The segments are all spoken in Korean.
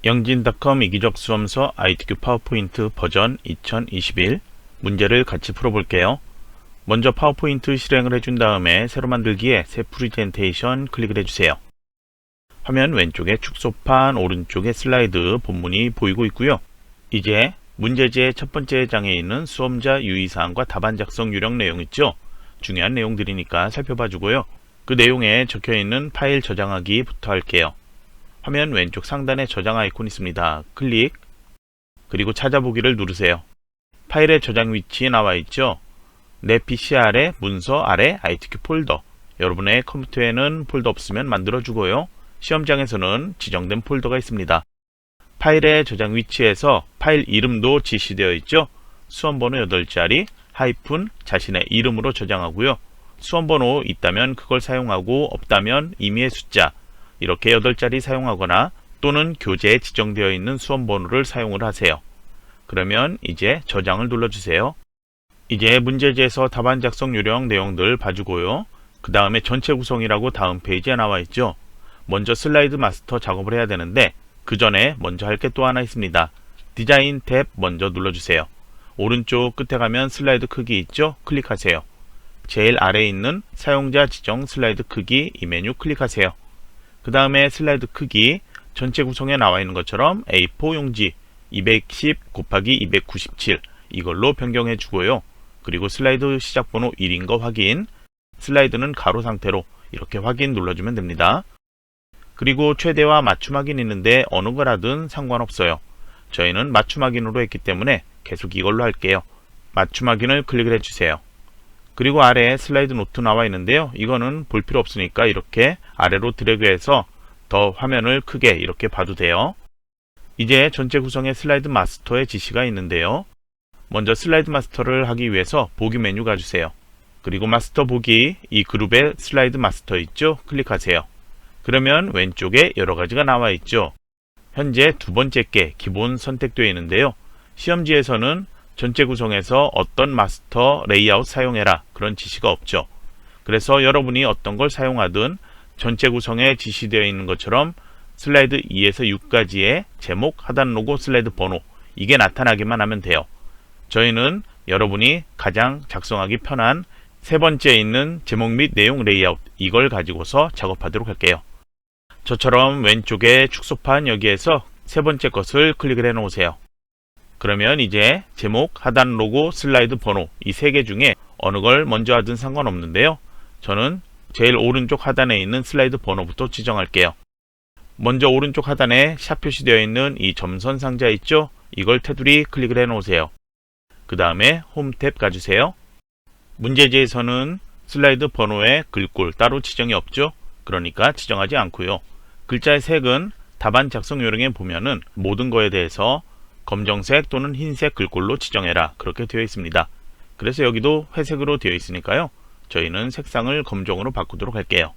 영진닷컴 이기적 수험서 ITQ 파워포인트 버전 2021 문제를 같이 풀어볼게요. 먼저 파워포인트 실행을 해준 다음에 새로 만들기에 새 프레젠테이션 클릭을 해주세요. 화면 왼쪽에 축소판, 오른쪽에 슬라이드 본문이 보이고 있고요. 이제 문제지의 첫 번째 장에 있는 수험자 유의사항과 답안 작성 요령 내용 있죠? 중요한 내용들이니까 살펴봐 주고요. 그 내용에 적혀있는 파일 저장하기부터 할게요. 화면 왼쪽 상단에 저장 아이콘 있습니다. 클릭, 그리고 찾아보기를 누르세요. 파일의 저장 위치 나와 있죠? 내 PC 아래 문서 아래 ITQ 폴더. 여러분의 컴퓨터에는 폴더 없으면 만들어 주고요. 시험장에서는 지정된 폴더가 있습니다. 파일의 저장 위치에서 파일 이름도 지시되어 있죠? 수험번호 8자리 하이픈 자신의 이름으로 저장하고요. 수험번호 있다면 그걸 사용하고 없다면 임의의 숫자 이렇게 8자리 사용하거나 또는 교재에 지정되어 있는 수험번호를 사용을 하세요. 그러면 이제 저장을 눌러주세요. 이제 문제지에서 답안 작성 요령 내용들 봐주고요. 그 다음에 전체 구성이라고 다음 페이지에 나와 있죠. 먼저 슬라이드 마스터 작업을 해야 되는데 그 전에 먼저 할 게 또 하나 있습니다. 디자인 탭 먼저 눌러주세요. 오른쪽 끝에 가면 슬라이드 크기 있죠? 클릭하세요. 제일 아래에 있는 사용자 지정 슬라이드 크기 이 메뉴 클릭하세요. 그 다음에 슬라이드 크기 전체 구성에 나와 있는 것처럼 A4 용지 210 곱하기 297 이걸로 변경해 주고요. 그리고 슬라이드 시작 번호 1인 거 확인, 슬라이드는 가로 상태로 이렇게 확인 눌러주면 됩니다. 그리고 최대와 맞춤 확인 있는데 어느 걸 하든 상관없어요. 저희는 맞춤 확인으로 했기 때문에 계속 이걸로 할게요. 맞춤 확인을 클릭을 해주세요. 그리고 아래에 슬라이드 노트 나와 있는데요. 이거는 볼 필요 없으니까 이렇게 아래로 드래그해서 더 화면을 크게 이렇게 봐도 돼요. 이제 전체 구성의 슬라이드 마스터의 지시가 있는데요. 먼저 슬라이드 마스터를 하기 위해서 보기 메뉴 가주세요. 그리고 마스터 보기 이 그룹에 슬라이드 마스터 있죠? 클릭하세요. 그러면 왼쪽에 여러 가지가 나와 있죠. 현재 두 번째 게 기본 선택되어 있는데요. 시험지에서는 전체 구성에서 어떤 마스터 레이아웃 사용해라 그런 지시가 없죠. 그래서 여러분이 어떤 걸 사용하든 전체 구성에 지시되어 있는 것처럼 슬라이드 2에서 6까지의 제목, 하단 로고, 슬라이드 번호 이게 나타나기만 하면 돼요. 저희는 여러분이 가장 작성하기 편한 세 번째에 있는 제목 및 내용 레이아웃 이걸 가지고서 작업하도록 할게요. 저처럼 왼쪽에 축소판 여기에서 세 번째 것을 클릭을 해 놓으세요. 그러면 이제 제목, 하단 로고, 슬라이드 번호 이 세 개 중에 어느 걸 먼저 하든 상관없는데요. 저는 제일 오른쪽 하단에 있는 슬라이드 번호부터 지정할게요. 먼저 오른쪽 하단에 샵 표시되어 있는 이 점선 상자 있죠? 이걸 테두리 클릭을 해 놓으세요. 그 다음에 홈 탭 가주세요. 문제지에서는 슬라이드 번호에 글꼴 따로 지정이 없죠? 그러니까 지정하지 않고요. 글자의 색은 답안 작성 요령에 보면은 모든 거에 대해서 검정색 또는 흰색 글꼴로 지정해라 그렇게 되어 있습니다. 그래서 여기도 회색으로 되어 있으니까요. 저희는 색상을 검정으로 바꾸도록 할게요.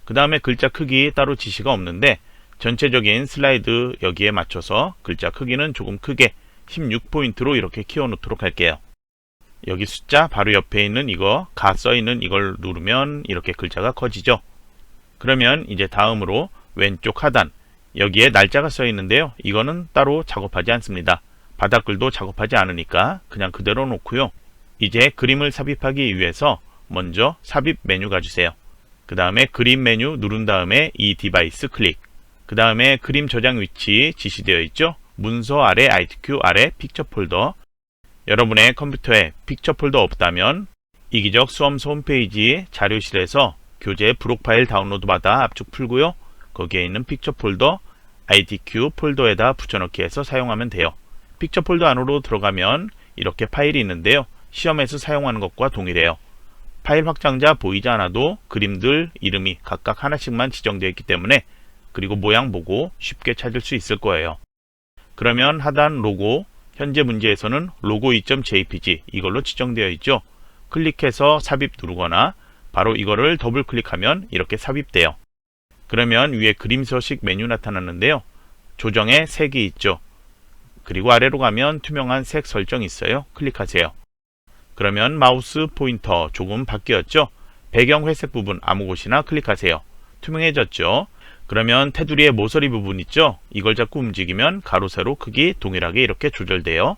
그 다음에 글자 크기 따로 지시가 없는데 전체적인 슬라이드 여기에 맞춰서 글자 크기는 조금 크게 16포인트로 이렇게 키워놓도록 할게요. 여기 숫자 바로 옆에 있는 이거 가 써있는 이걸 누르면 이렇게 글자가 커지죠. 그러면 이제 다음으로 왼쪽 하단 여기에 날짜가 써 있는데요. 이거는 따로 작업하지 않습니다. 바닥글도 작업하지 않으니까 그냥 그대로 놓고요. 이제 그림을 삽입하기 위해서 먼저 삽입 메뉴 가주세요. 그 다음에 그림 메뉴 누른 다음에 이 디바이스 클릭. 그 다음에 그림 저장 위치 지시되어 있죠. 문서 아래 ITQ 아래 픽처 폴더. 여러분의 컴퓨터에 픽처 폴더 없다면 이기적 수험서 홈페이지 자료실에서 교재 부록 파일 다운로드 받아 압축 풀고요. 거기에 있는 픽처 폴더 ITQ 폴더에다 붙여넣기 해서 사용하면 돼요. 픽처 폴더 안으로 들어가면 이렇게 파일이 있는데요. 시험에서 사용하는 것과 동일해요. 파일 확장자 보이지 않아도 그림들 이름이 각각 하나씩만 지정되어 있기 때문에 그리고 모양 보고 쉽게 찾을 수 있을 거예요. 그러면 하단 로고 현재 문제에서는 로고 2.jpg 이걸로 지정되어 있죠. 클릭해서 삽입 누르거나 바로 이거를 더블 클릭하면 이렇게 삽입돼요. 그러면 위에 그림 서식 메뉴 나타났는데요. 조정에 색이 있죠. 그리고 아래로 가면 투명한 색 설정이 있어요. 클릭하세요. 그러면 마우스 포인터 조금 바뀌었죠. 배경 회색 부분 아무 곳이나 클릭하세요. 투명해졌죠. 그러면 테두리의 모서리 부분 있죠? 이걸 자꾸 움직이면 가로 세로 크기 동일하게 이렇게 조절돼요.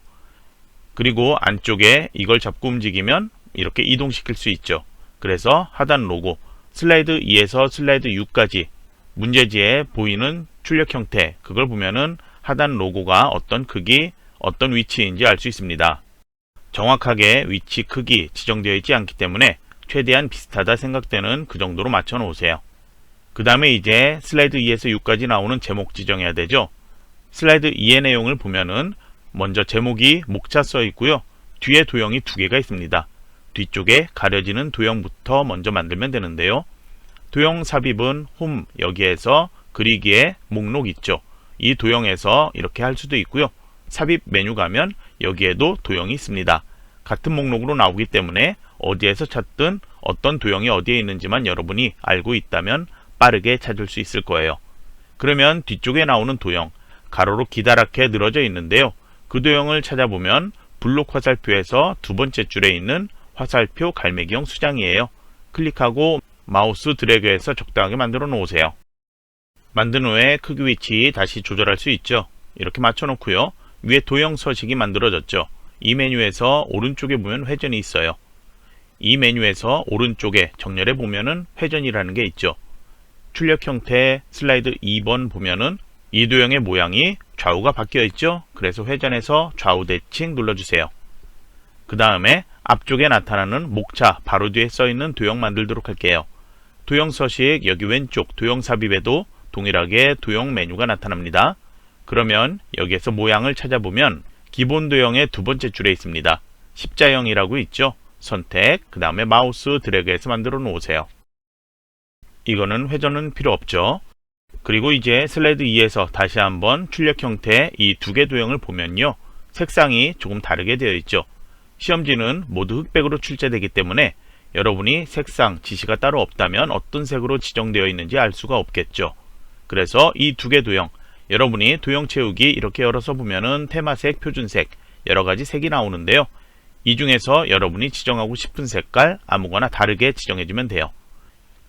그리고 안쪽에 이걸 잡고 움직이면 이렇게 이동시킬 수 있죠. 그래서 하단 로고 슬라이드 2에서 슬라이드 6까지 문제지에 보이는 출력 형태, 그걸 보면은 하단 로고가 어떤 크기, 어떤 위치인지 알 수 있습니다. 정확하게 위치 크기 지정되어 있지 않기 때문에 최대한 비슷하다 생각되는 그 정도로 맞춰 놓으세요. 그 다음에 이제 슬라이드 2에서 6까지 나오는 제목 지정해야 되죠. 슬라이드 2의 내용을 보면은 먼저 제목이 목차 써 있고요. 뒤에 도형이 두 개가 있습니다. 뒤쪽에 가려지는 도형부터 먼저 만들면 되는데요. 도형 삽입은 홈 여기에서 그리기에 목록 있죠. 이 도형에서 이렇게 할 수도 있고요. 삽입 메뉴 가면 여기에도 도형이 있습니다. 같은 목록으로 나오기 때문에 어디에서 찾든 어떤 도형이 어디에 있는지만 여러분이 알고 있다면 빠르게 찾을 수 있을 거예요. 그러면 뒤쪽에 나오는 도형, 가로로 기다랗게 늘어져 있는데요. 그 도형을 찾아보면 블록 화살표에서 두 번째 줄에 있는 화살표 갈매기형 수장이에요. 클릭하고 마우스 드래그해서 적당하게 만들어 놓으세요. 만든 후에 크기 위치 다시 조절할 수 있죠. 이렇게 맞춰 놓고요. 위에 도형 서식이 만들어졌죠. 이 메뉴에서 오른쪽에 보면 회전이 있어요. 이 메뉴에서 오른쪽에 정렬해 보면은 회전이라는 게 있죠. 출력 형태 슬라이드 2번 보면은 이 도형의 모양이 좌우가 바뀌어 있죠. 그래서 회전해서 좌우 대칭 눌러주세요. 그 다음에 앞쪽에 나타나는 목차 바로 뒤에 써 있는 도형 만들도록 할게요. 도형 서식 여기 왼쪽 도형 삽입에도 동일하게 도형 메뉴가 나타납니다. 그러면 여기에서 모양을 찾아보면 기본 도형의 두 번째 줄에 있습니다. 십자형이라고 있죠. 선택, 그 다음에 마우스 드래그해서 만들어 놓으세요. 이거는 회전은 필요 없죠. 그리고 이제 슬라이드 2에서 다시 한번 출력 형태 이 두 개 도형을 보면요. 색상이 조금 다르게 되어 있죠. 시험지는 모두 흑백으로 출제되기 때문에 여러분이 색상 지시가 따로 없다면 어떤 색으로 지정되어 있는지 알 수가 없겠죠. 그래서 이 두 개 도형, 여러분이 도형 채우기 이렇게 열어서 보면은 테마색, 표준색 여러가지 색이 나오는데요. 이 중에서 여러분이 지정하고 싶은 색깔 아무거나 다르게 지정해주면 돼요.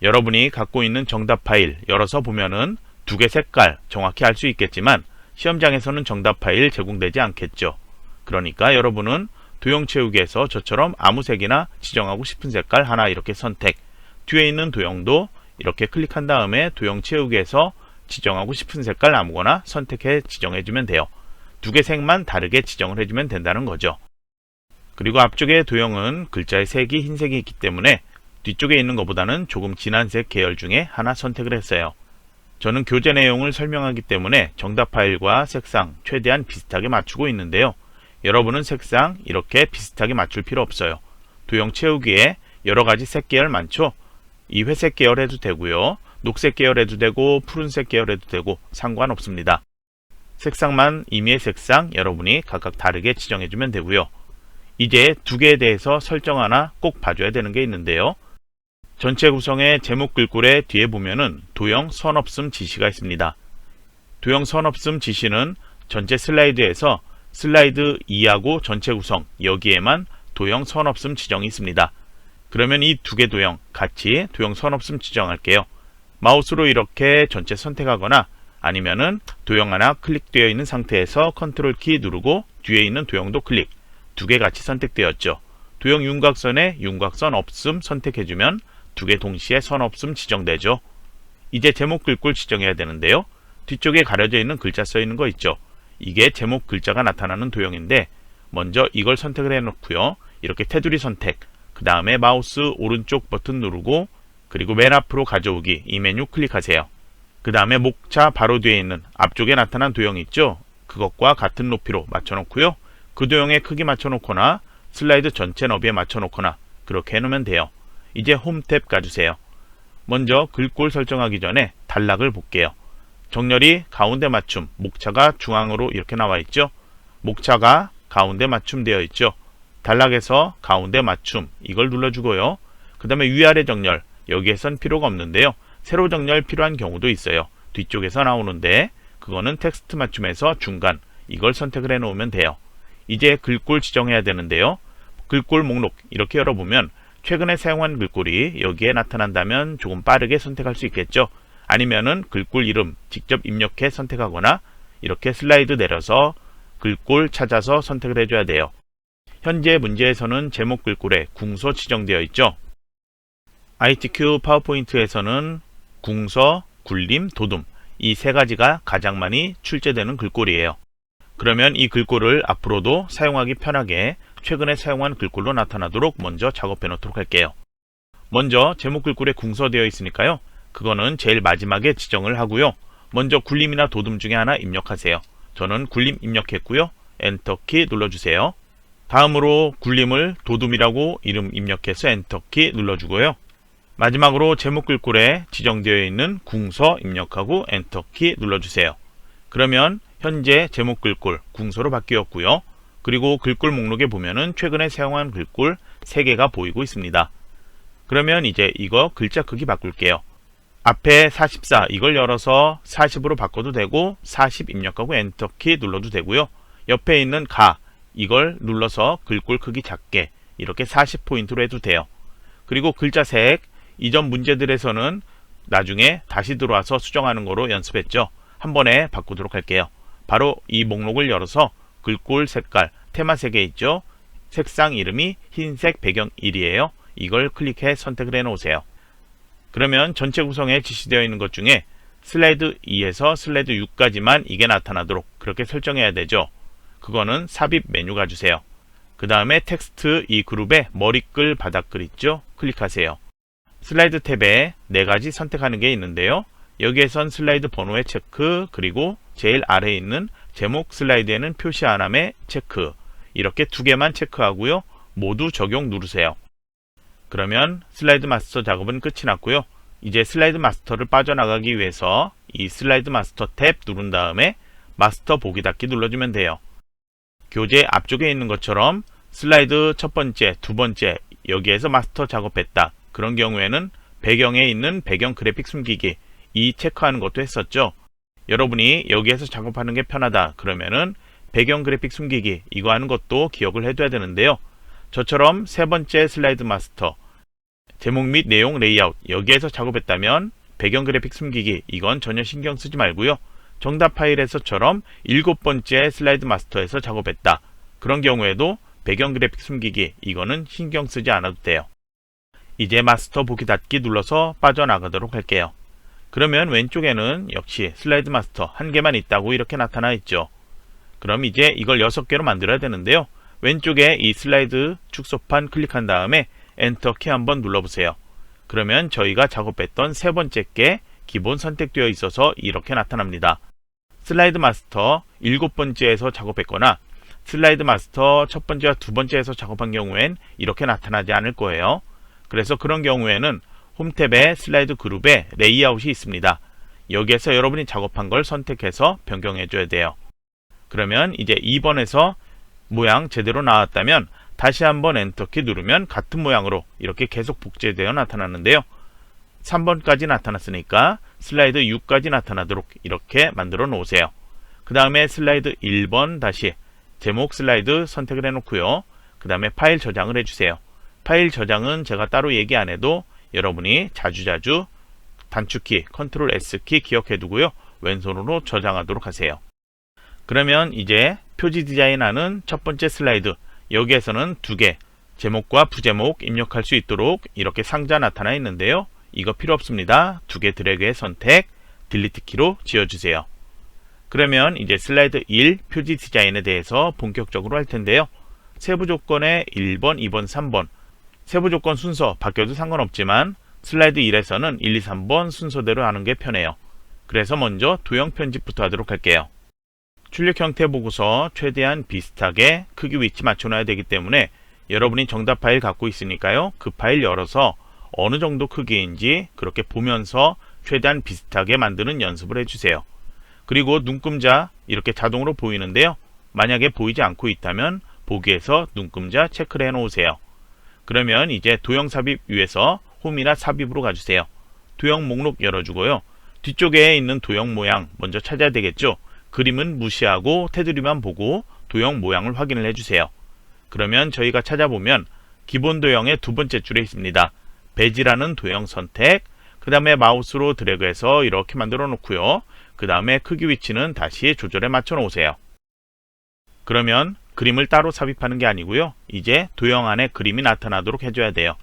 여러분이 갖고 있는 정답 파일 열어서 보면은 두 개 색깔 정확히 알 수 있겠지만 시험장에서는 정답 파일 제공되지 않겠죠. 그러니까 여러분은 도형 채우기에서 저처럼 아무 색이나 지정하고 싶은 색깔 하나 이렇게 선택, 뒤에 있는 도형도 이렇게 클릭한 다음에 도형 채우기에서 지정하고 싶은 색깔 아무거나 선택해 지정해주면 돼요. 두 개 색만 다르게 지정을 해주면 된다는 거죠. 그리고 앞쪽의 도형은 글자의 색이 흰색이 있기 때문에 뒤쪽에 있는 것보다는 조금 진한 색 계열 중에 하나 선택을 했어요. 저는 교재 내용을 설명하기 때문에 정답 파일과 색상 최대한 비슷하게 맞추고 있는데요. 여러분은 색상 이렇게 비슷하게 맞출 필요 없어요. 도형 채우기에 여러가지 색 계열 많죠? 이 회색 계열 해도 되고요. 녹색 계열 해도 되고 푸른색 계열 해도 되고 상관없습니다. 색상만 임의의 색상 여러분이 각각 다르게 지정해주면 되고요. 이제 두 개에 대해서 설정 하나 꼭 봐줘야 되는 게 있는데요. 전체 구성의 제목 글꼴의 뒤에 보면은 도형 선 없음 지시가 있습니다. 도형 선 없음 지시는 전체 슬라이드에서 슬라이드 2하고 전체 구성 여기에만 도형 선 없음 지정이 있습니다. 그러면 이 두 개 도형 같이 도형 선 없음 지정할게요. 마우스로 이렇게 전체 선택하거나 아니면은 도형 하나 클릭되어 있는 상태에서 컨트롤 키 누르고 뒤에 있는 도형도 클릭, 두 개 같이 선택되었죠. 도형 윤곽선에 윤곽선 없음 선택해주면 두 개 동시에 선 없음 지정되죠. 이제 제목 글꼴 지정해야 되는데요. 뒤쪽에 가려져 있는 글자 써 있는 거 있죠. 이게 제목 글자가 나타나는 도형인데 먼저 이걸 선택을 해 놓고요. 이렇게 테두리 선택, 그 다음에 마우스 오른쪽 버튼 누르고 그리고 맨 앞으로 가져오기 이 메뉴 클릭하세요. 그 다음에 목차 바로 뒤에 있는 앞쪽에 나타난 도형 있죠. 그것과 같은 높이로 맞춰 놓고요. 그 도형의 크기 맞춰 놓거나 슬라이드 전체 너비에 맞춰 놓거나 그렇게 해 놓으면 돼요. 이제 홈 탭 가주세요. 먼저 글꼴 설정하기 전에 단락을 볼게요. 정렬이 가운데 맞춤, 목차가 중앙으로 이렇게 나와 있죠. 목차가 가운데 맞춤 되어 있죠. 단락에서 가운데 맞춤 이걸 눌러주고요. 그 다음에 위아래 정렬 여기에선 필요가 없는데요. 세로 정렬 필요한 경우도 있어요. 뒤쪽에서 나오는데 그거는 텍스트 맞춤에서 중간 이걸 선택을 해 놓으면 돼요. 이제 글꼴 지정해야 되는데요. 글꼴 목록 이렇게 열어보면 최근에 사용한 글꼴이 여기에 나타난다면 조금 빠르게 선택할 수 있겠죠. 아니면은 글꼴 이름 직접 입력해 선택하거나 이렇게 슬라이드 내려서 글꼴 찾아서 선택을 해줘야 돼요. 현재 문제에서는 제목 글꼴에 궁서 지정되어 있죠. ITQ 파워포인트에서는 궁서, 굴림, 도둠 이 세 가지가 가장 많이 출제되는 글꼴이에요. 그러면 이 글꼴을 앞으로도 사용하기 편하게 최근에 사용한 글꼴로 나타나도록 먼저 작업해 놓도록 할게요. 먼저 제목 글꼴에 궁서 되어 있으니까요. 그거는 제일 마지막에 지정을 하고요. 먼저 굴림이나 도둠 중에 하나 입력하세요. 저는 굴림 입력했고요. 엔터키 눌러주세요. 다음으로 굴림을 도둠이라고 이름 입력해서 엔터키 눌러주고요. 마지막으로 제목 글꼴에 지정되어 있는 궁서 입력하고 엔터키 눌러주세요. 그러면 현재 제목 글꼴 궁서로 바뀌었고요. 그리고 글꼴 목록에 보면은 최근에 사용한 글꼴 3개가 보이고 있습니다. 그러면 이제 이거 글자 크기 바꿀게요. 앞에 44 이걸 열어서 40으로 바꿔도 되고 40 입력하고 엔터키 눌러도 되고요. 옆에 있는 가 이걸 눌러서 글꼴 크기 작게 이렇게 40포인트로 해도 돼요. 그리고 글자 색 이전 문제들에서는 나중에 다시 들어와서 수정하는 거로 연습했죠. 한 번에 바꾸도록 할게요. 바로 이 목록을 열어서 글꼴 색깔 테마 3개 있죠. 색상 이름이 흰색 배경 1이에요. 이걸 클릭해 선택을 해 놓으세요. 그러면 전체 구성에 지시되어 있는 것 중에 슬라이드 2에서 슬라이드 6까지만 이게 나타나도록 그렇게 설정해야 되죠. 그거는 삽입 메뉴 가주세요. 그 다음에 텍스트 이 그룹에 머리글 바닥글 있죠. 클릭하세요. 슬라이드 탭에 4가지 선택하는 게 있는데요. 여기에선 슬라이드 번호의 체크 그리고 제일 아래에 있는 제목 슬라이드에는 표시 안함의 체크 이렇게 2개만 체크하고요. 모두 적용 누르세요. 그러면 슬라이드 마스터 작업은 끝이 났고요. 이제 슬라이드 마스터를 빠져나가기 위해서 이 슬라이드 마스터 탭 누른 다음에 마스터 보기 닫기 눌러주면 돼요. 교재 앞쪽에 있는 것처럼 슬라이드 첫 번째, 두 번째 여기에서 마스터 작업했다. 그런 경우에는 배경에 있는 배경 그래픽 숨기기 이 체크하는 것도 했었죠. 여러분이 여기에서 작업하는 게 편하다 그러면은 배경 그래픽 숨기기 이거 하는 것도 기억을 해둬야 되는데요. 저처럼 세 번째 슬라이드 마스터 제목 및 내용 레이아웃 여기에서 작업했다면 배경 그래픽 숨기기 이건 전혀 신경 쓰지 말고요. 정답 파일에서처럼 7번째 슬라이드 마스터에서 작업했다. 그런 경우에도 배경 그래픽 숨기기 이거는 신경 쓰지 않아도 돼요. 이제 마스터 보기 닫기 눌러서 빠져나가도록 할게요. 그러면 왼쪽에는 역시 슬라이드 마스터 1개만 있다고 이렇게 나타나 있죠. 그럼 이제 이걸 6개로 만들어야 되는데요. 왼쪽에 이 슬라이드 축소판 클릭한 다음에 엔터 키 한번 눌러보세요. 그러면 저희가 작업했던 세 번째 게 기본 선택되어 있어서 이렇게 나타납니다. 슬라이드 마스터 7번째에서 작업했거나 슬라이드 마스터 첫 번째와 두 번째에서 작업한 경우엔 이렇게 나타나지 않을 거예요. 그래서 그런 경우에는 홈 탭에 슬라이드 그룹에 레이아웃이 있습니다. 여기에서 여러분이 작업한 걸 선택해서 변경해 줘야 돼요. 그러면 이제 2번에서 모양 제대로 나왔다면 다시 한번 엔터키 누르면 같은 모양으로 이렇게 계속 복제되어 나타나는데요. 3번까지 나타났으니까 슬라이드 6까지 나타나도록 이렇게 만들어 놓으세요. 그 다음에 슬라이드 1번 다시 제목 슬라이드 선택을 해 놓고요. 그 다음에 파일 저장을 해주세요. 파일 저장은 제가 따로 얘기 안 해도 여러분이 자주자주 단축키 컨트롤 S키 기억해 두고요. 왼손으로 저장하도록 하세요. 그러면 이제 표지 디자인하는 첫 번째 슬라이드 여기에서는 2개 제목과 부제목 입력할 수 있도록 이렇게 상자 나타나 있는데요. 이거 필요 없습니다. 2개 드래그의 선택 딜리트 키로 지워주세요. 그러면 이제 슬라이드 1 표지 디자인에 대해서 본격적으로 할 텐데요. 세부 조건의 1번, 2번, 3번 세부 조건 순서 바뀌어도 상관없지만 슬라이드 1에서는 1, 2, 3번 순서대로 하는 게 편해요. 그래서 먼저 도형 편집부터 하도록 할게요. 출력 형태 보고서 최대한 비슷하게 크기 위치 맞춰놔야 되기 때문에 여러분이 정답 파일 갖고 있으니까요. 그 파일 열어서 어느 정도 크기인지 그렇게 보면서 최대한 비슷하게 만드는 연습을 해주세요. 그리고 눈금자 이렇게 자동으로 보이는데요. 만약에 보이지 않고 있다면 보기에서 눈금자 체크를 해 놓으세요. 그러면 이제 도형 삽입 위에서 홈이나 삽입으로 가주세요. 도형 목록 열어주고요. 뒤쪽에 있는 도형 모양 먼저 찾아야 되겠죠. 그림은 무시하고 테두리만 보고 도형 모양을 확인을 해주세요. 그러면 저희가 찾아보면 기본 도형의 두 번째 줄에 있습니다. 배지라는 도형 선택, 그 그 다음에 마우스로 드래그해서 이렇게 만들어 놓고요. 그 다음에 크기 위치는 다시 조절해 맞춰 놓으세요. 그러면 그림을 따로 삽입하는 게 아니고요. 이제 도형 안에 그림이 나타나도록 해줘야 돼요.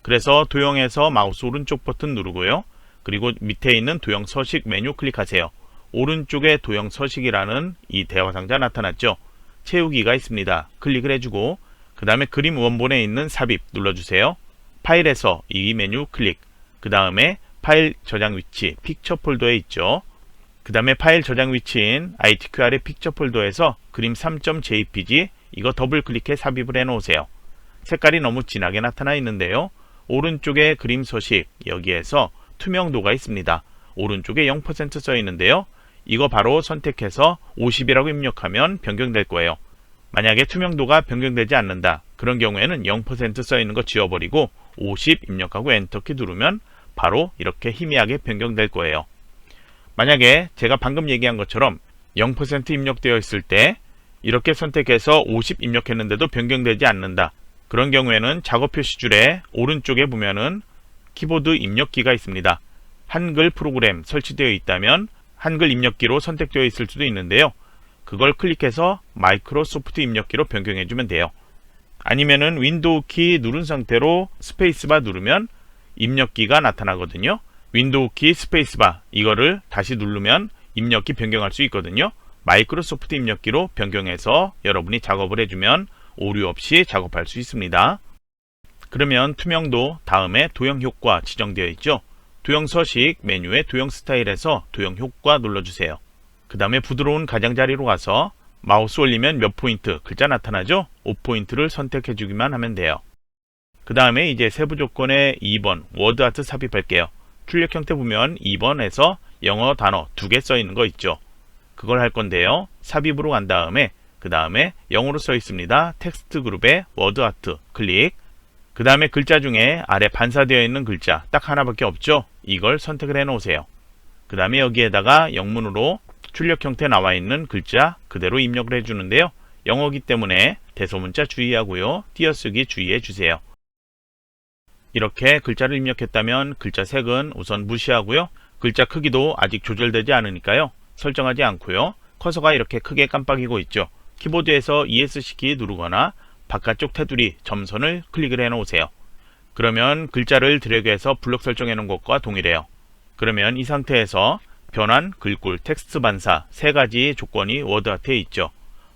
그래서 도형에서 마우스 오른쪽 버튼 누르고요. 그리고 밑에 있는 도형 서식 메뉴 클릭하세요. 오른쪽에 도형 서식이라는 이 대화 상자 나타났죠. 채우기가 있습니다. 클릭을 해주고 그 다음에 그림 원본에 있는 삽입 눌러주세요. 파일에서 이 메뉴 클릭, 그 다음에 파일 저장 위치 픽처 폴더에 있죠. 그 다음에 파일 저장 위치인 ITQR의 픽처 폴더에서 그림 3.jpg 이거 더블 클릭해 삽입을 해 놓으세요. 색깔이 너무 진하게 나타나 있는데요. 오른쪽에 그림 서식 여기에서 투명도가 있습니다. 오른쪽에 0% 써 있는데요. 이거 바로 선택해서 50이라고 입력하면 변경될 거예요. 만약에 투명도가 변경되지 않는다. 그런 경우에는 0% 써 있는 거 지워버리고 50 입력하고 엔터키 누르면 바로 이렇게 희미하게 변경될 거예요. 만약에 제가 방금 얘기한 것처럼 0% 입력되어 있을 때 이렇게 선택해서 50 입력했는데도 변경되지 않는다. 그런 경우에는 작업 표시줄에 오른쪽에 보면은 키보드 입력기가 있습니다. 한글 프로그램 설치되어 있다면 한글 입력기로 선택되어 있을 수도 있는데요. 그걸 클릭해서 마이크로소프트 입력기로 변경해주면 돼요. 아니면은 윈도우 키 누른 상태로 스페이스바 누르면 입력기가 나타나거든요. 윈도우 키 스페이스바 이거를 다시 누르면 입력기 변경할 수 있거든요. 마이크로소프트 입력기로 변경해서 여러분이 작업을 해주면 오류 없이 작업할 수 있습니다. 그러면 투명도 다음에 도형 효과 지정되어 있죠. 도형 서식 메뉴의 도형 스타일에서 도형 효과 눌러주세요. 그 다음에 부드러운 가장자리로 가서 마우스 올리면 몇 포인트 글자 나타나죠? 5포인트를 선택해 주기만 하면 돼요. 그 다음에 이제 세부 조건에 2번 워드 아트 삽입할게요. 출력 형태 보면 2번에서 영어 단어 2개 써 있는 거 있죠. 그걸 할 건데요. 삽입으로 간 다음에 그 다음에 영어로 써 있습니다. 텍스트 그룹에 워드 아트 클릭. 그 다음에 글자 중에 아래 반사되어 있는 글자 딱 하나밖에 없죠. 이걸 선택을 해 놓으세요. 그 다음에 여기에다가 영문으로 출력 형태 나와 있는 글자 그대로 입력을 해 주는데요. 영어기 때문에 대소문자 주의하고요. 띄어쓰기 주의해 주세요. 이렇게 글자를 입력했다면 글자 색은 우선 무시하고요. 글자 크기도 아직 조절되지 않으니까요. 설정하지 않고요. 커서가 이렇게 크게 깜빡이고 있죠. 키보드에서 ESC 키 누르거나 바깥쪽 테두리 점선을 클릭을 해 놓으세요. 그러면 글자를 드래그해서 블록 설정해 놓은 것과 동일해요. 그러면 이 상태에서 변환, 글꼴, 텍스트 반사 세 가지 조건이 워드 아트에 있죠.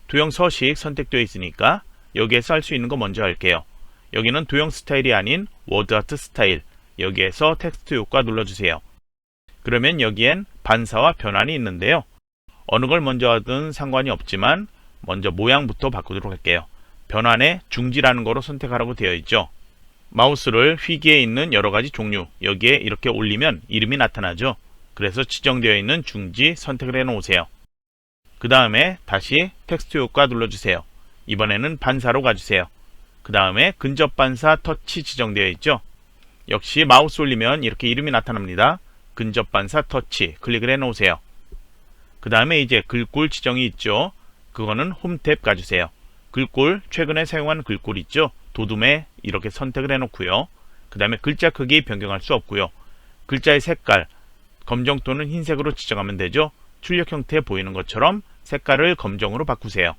도형 서식 선택되어 있으니까 여기에서 할 수 있는 거 먼저 할게요. 여기는 도형 스타일이 아닌 워드 아트 스타일. 여기에서 텍스트 효과 눌러주세요. 그러면 여기엔 반사와 변환이 있는데요. 어느 걸 먼저 하든 상관이 없지만 먼저 모양부터 바꾸도록 할게요. 변환에 중지라는 거로 선택하라고 되어 있죠. 마우스를 휘기에 있는 여러가지 종류 여기에 이렇게 올리면 이름이 나타나죠. 그래서 지정되어 있는 중지 선택을 해 놓으세요. 그 다음에 다시 텍스트 효과 눌러주세요. 이번에는 반사로 가주세요. 그 다음에 근접 반사 터치 지정되어 있죠. 역시 마우스 올리면 이렇게 이름이 나타납니다. 근접 반사 터치 클릭을 해 놓으세요. 그 다음에 이제 글꼴 지정이 있죠. 그거는 홈 탭 가주세요. 글꼴 최근에 사용한 글꼴 있죠. 도둠에 이렇게 선택을 해 놓고요. 그 다음에 글자 크기 변경할 수 없고요. 글자의 색깔 검정 또는 흰색으로 지정하면 되죠. 출력 형태 보이는 것처럼 색깔을 검정으로 바꾸세요.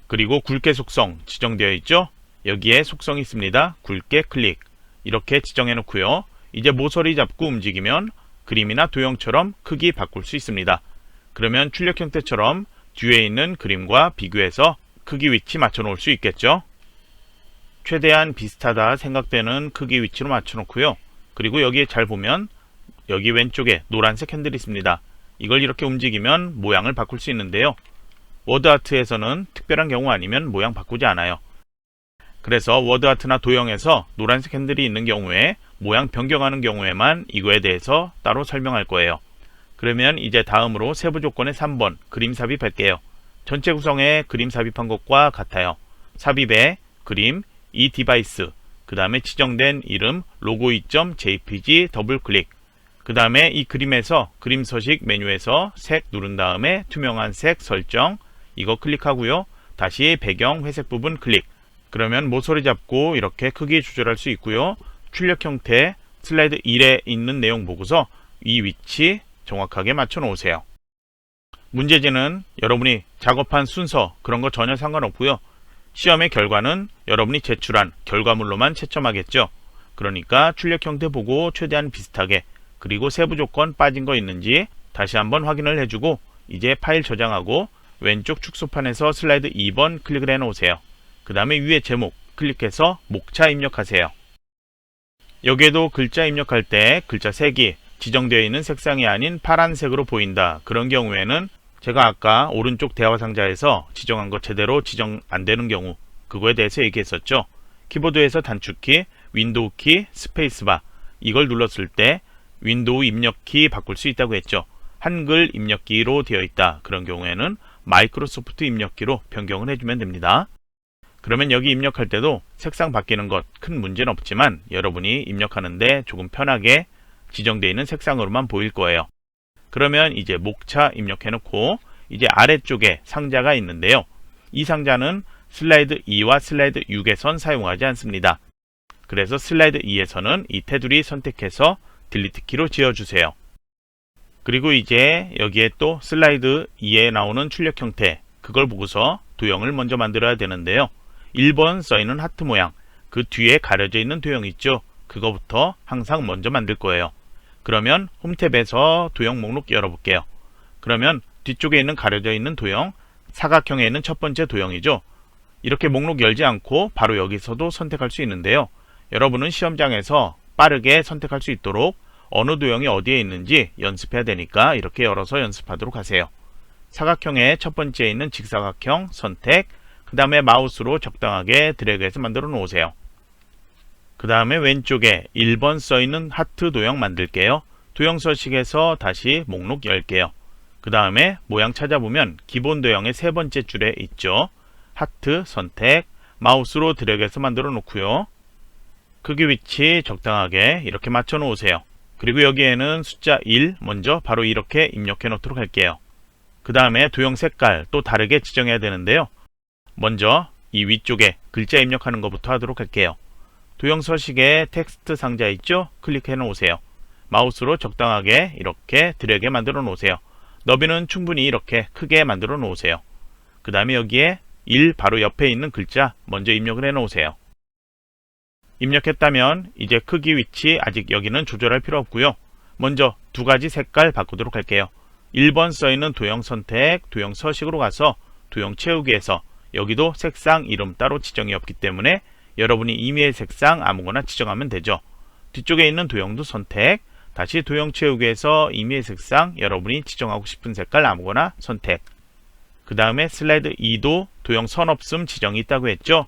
그리고 굵게 속성 지정되어 있죠. 여기에 속성이 있습니다. 굵게 클릭 이렇게 지정해 놓고요. 이제 모서리 잡고 움직이면 그림이나 도형처럼 크기 바꿀 수 있습니다. 그러면 출력 형태처럼 뒤에 있는 그림과 비교해서 크기 위치 맞춰 놓을 수 있겠죠. 최대한 비슷하다 생각되는 크기 위치로 맞춰 놓고요. 그리고 여기에 잘 보면 여기 왼쪽에 노란색 핸들이 있습니다. 이걸 이렇게 움직이면 모양을 바꿀 수 있는데요. 워드 아트에서는 특별한 경우 아니면 모양 바꾸지 않아요. 그래서 워드 아트나 도형에서 노란색 핸들이 있는 경우에 모양 변경하는 경우에만 이거에 대해서 따로 설명할 거예요. 그러면 이제 다음으로 세부 조건의 3번 그림 삽입할게요. 전체 구성에 그림 삽입한 것과 같아요. 삽입에 그림, 이 디바이스, 그 다음에 지정된 이름 logo2.jpg 더블 클릭. 그 다음에 이 그림에서 그림 서식 메뉴에서 색 누른 다음에 투명한 색 설정 이거 클릭하고요. 다시 배경 회색 부분 클릭. 그러면 모서리 잡고 이렇게 크기 조절할 수 있고요. 출력 형태 슬라이드 1에 있는 내용 보고서 이 위치 정확하게 맞춰 놓으세요. 문제지는 여러분이 작업한 순서 그런 거 전혀 상관없고요. 시험의 결과는 여러분이 제출한 결과물로만 채점하겠죠. 그러니까 출력 형태 보고 최대한 비슷하게, 그리고 세부 조건 빠진 거 있는지 다시 한번 확인을 해주고 이제 파일 저장하고 왼쪽 축소판에서 슬라이드 2번 클릭을 해 놓으세요. 그 다음에 위에 제목 클릭해서 목차 입력하세요. 여기에도 글자 입력할 때 글자 색이 지정되어 있는 색상이 아닌 파란색으로 보인다. 그런 경우에는 제가 아까 오른쪽 대화 상자에서 지정한 거 제대로 지정 안 되는 경우, 그거에 대해서 얘기했었죠. 키보드에서 단축키, 윈도우 키, 스페이스바 이걸 눌렀을 때 윈도우 입력키 바꿀 수 있다고 했죠. 한글 입력기로 되어 있다. 그런 경우에는 마이크로소프트 입력기로 변경을 해주면 됩니다. 그러면 여기 입력할 때도 색상 바뀌는 것 큰 문제는 없지만 여러분이 입력하는데 조금 편하게 지정되어 있는 색상으로만 보일 거예요. 그러면 이제 목차 입력해 놓고 이제 아래쪽에 상자가 있는데요. 이 상자는 슬라이드 2와 슬라이드 6에선 사용하지 않습니다. 그래서 슬라이드 2에서는 이 테두리 선택해서 딜리트 키로 지워주세요. 그리고 이제 여기에 또 슬라이드 2에 나오는 출력 형태, 그걸 보고서 도형을 먼저 만들어야 되는데요. 1번 써있는 하트 모양, 그 뒤에 가려져 있는 도형 있죠? 그거부터 항상 먼저 만들 거예요. 그러면 홈탭에서 도형 목록 열어볼게요. 그러면 뒤쪽에 있는 가려져 있는 도형, 사각형에 있는 첫 번째 도형이죠. 이렇게 목록 열지 않고 바로 여기서도 선택할 수 있는데요. 여러분은 시험장에서 빠르게 선택할 수 있도록 어느 도형이 어디에 있는지 연습해야 되니까 이렇게 열어서 연습하도록 하세요. 사각형의 첫 번째에 있는 직사각형 선택, 그 다음에 마우스로 적당하게 드래그해서 만들어 놓으세요. 그 다음에 왼쪽에 1번 써있는 하트 도형 만들게요. 도형 서식에서 다시 목록 열게요. 그 다음에 모양 찾아보면 기본 도형의 세 번째 줄에 있죠. 하트 선택, 마우스로 드래그해서 만들어 놓고요. 크기 위치 적당하게 이렇게 맞춰 놓으세요. 그리고 여기에는 숫자 1 먼저 바로 이렇게 입력해 놓도록 할게요. 그 다음에 도형 색깔 또 다르게 지정해야 되는데요. 먼저 이 위쪽에 글자 입력하는 것부터 하도록 할게요. 도형 서식에 텍스트 상자 있죠? 클릭해 놓으세요. 마우스로 적당하게 이렇게 드래그 만들어 놓으세요. 너비는 충분히 이렇게 크게 만들어 놓으세요. 그 다음에 여기에 1 바로 옆에 있는 글자 먼저 입력을 해 놓으세요. 입력했다면 이제 크기 위치 아직 여기는 조절할 필요 없고요. 먼저 두 가지 색깔 바꾸도록 할게요. 1번 써있는 도형 선택, 도형 서식으로 가서 도형 채우기에서 여기도 색상 이름 따로 지정이 없기 때문에 여러분이 임의의 색상 아무거나 지정하면 되죠. 뒤쪽에 있는 도형도 선택, 다시 도형 채우기에서 임의의 색상 여러분이 지정하고 싶은 색깔 아무거나 선택. 그 다음에 슬라이드 2도 도형 선 없음 지정이 있다고 했죠.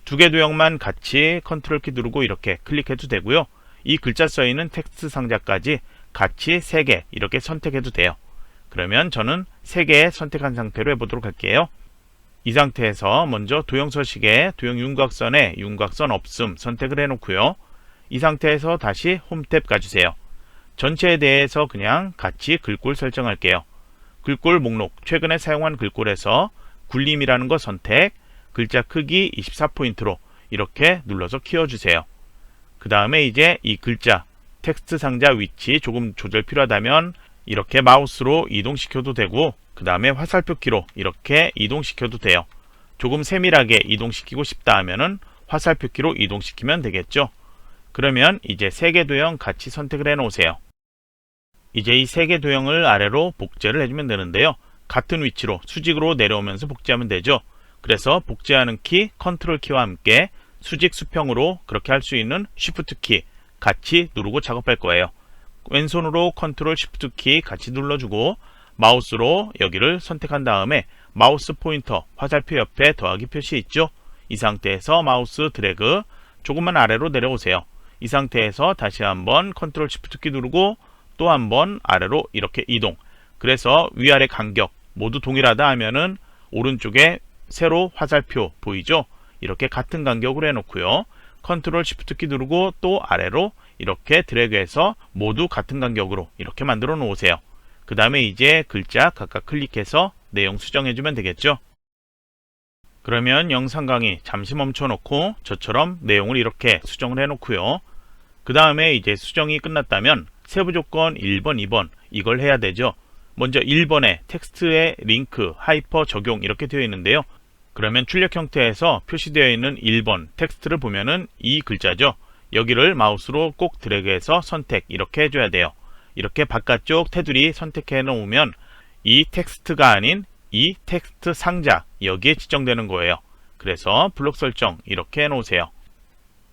두 개 도형만 같이 컨트롤 키 누르고 이렇게 클릭해도 되고요. 이 글자 써있는 텍스트 상자까지 같이 3개 이렇게 선택해도 돼요. 그러면 저는 3개 선택한 상태로 해보도록 할게요. 이 상태에서 먼저 도형 서식에 도형 윤곽선에 윤곽선 없음 선택을 해놓고요. 이 상태에서 다시 홈탭 가주세요. 전체에 대해서 그냥 같이 글꼴 설정할게요. 글꼴 목록, 최근에 사용한 글꼴에서 굴림이라는 거 선택, 글자 크기 24포인트로 이렇게 눌러서 키워주세요. 그 다음에 이제 이 글자, 텍스트 상자 위치 조금 조절 필요하다면 이렇게 마우스로 이동시켜도 되고, 그 다음에 화살표 키로 이렇게 이동시켜도 돼요. 조금 세밀하게 이동시키고 싶다 하면은 화살표 키로 이동시키면 되겠죠. 그러면 이제 3개 도형 같이 선택을 해 놓으세요. 이제 이 3개 도형을 아래로 복제를 해주면 되는데요. 같은 위치로 수직으로 내려오면서 복제하면 되죠. 그래서 복제하는 키, 컨트롤 키와 함께 수직 수평으로 그렇게 할 수 있는 쉬프트 키 같이 누르고 작업할 거예요. 왼손으로 컨트롤 쉬프트 키 같이 눌러주고 마우스로 여기를 선택한 다음에 마우스 포인터 화살표 옆에 더하기 표시 있죠? 이 상태에서 마우스 드래그 조금만 아래로 내려오세요. 이 상태에서 다시 한번 컨트롤 쉬프트 키 누르고 또 한번 아래로 이렇게 이동. 그래서 위아래 간격 모두 동일하다 하면은 오른쪽에 세로 화살표 보이죠? 이렇게 같은 간격으로 해놓고요. 컨트롤 쉬프트 키 누르고 또 아래로 이렇게 드래그해서 모두 같은 간격으로 이렇게 만들어 놓으세요. 그 다음에 이제 글자 각각 클릭해서 내용 수정해주면 되겠죠. 그러면 영상 강의 잠시 멈춰 놓고 저처럼 내용을 이렇게 수정을 해 놓고요. 그 다음에 이제 수정이 끝났다면 세부 조건 1번, 2번 이걸 해야 되죠. 먼저 1번에 텍스트의 링크, 하이퍼 적용 이렇게 되어 있는데요. 그러면 출력 형태에서 표시되어 있는 1번 텍스트를 보면은 이 글자죠. 여기를 마우스로 꼭 드래그해서 선택 이렇게 해줘야 돼요. 이렇게 바깥쪽 테두리 선택해 놓으면 이 텍스트가 아닌 이 텍스트 상자 여기에 지정되는 거예요. 그래서 블록 설정 이렇게 해 놓으세요.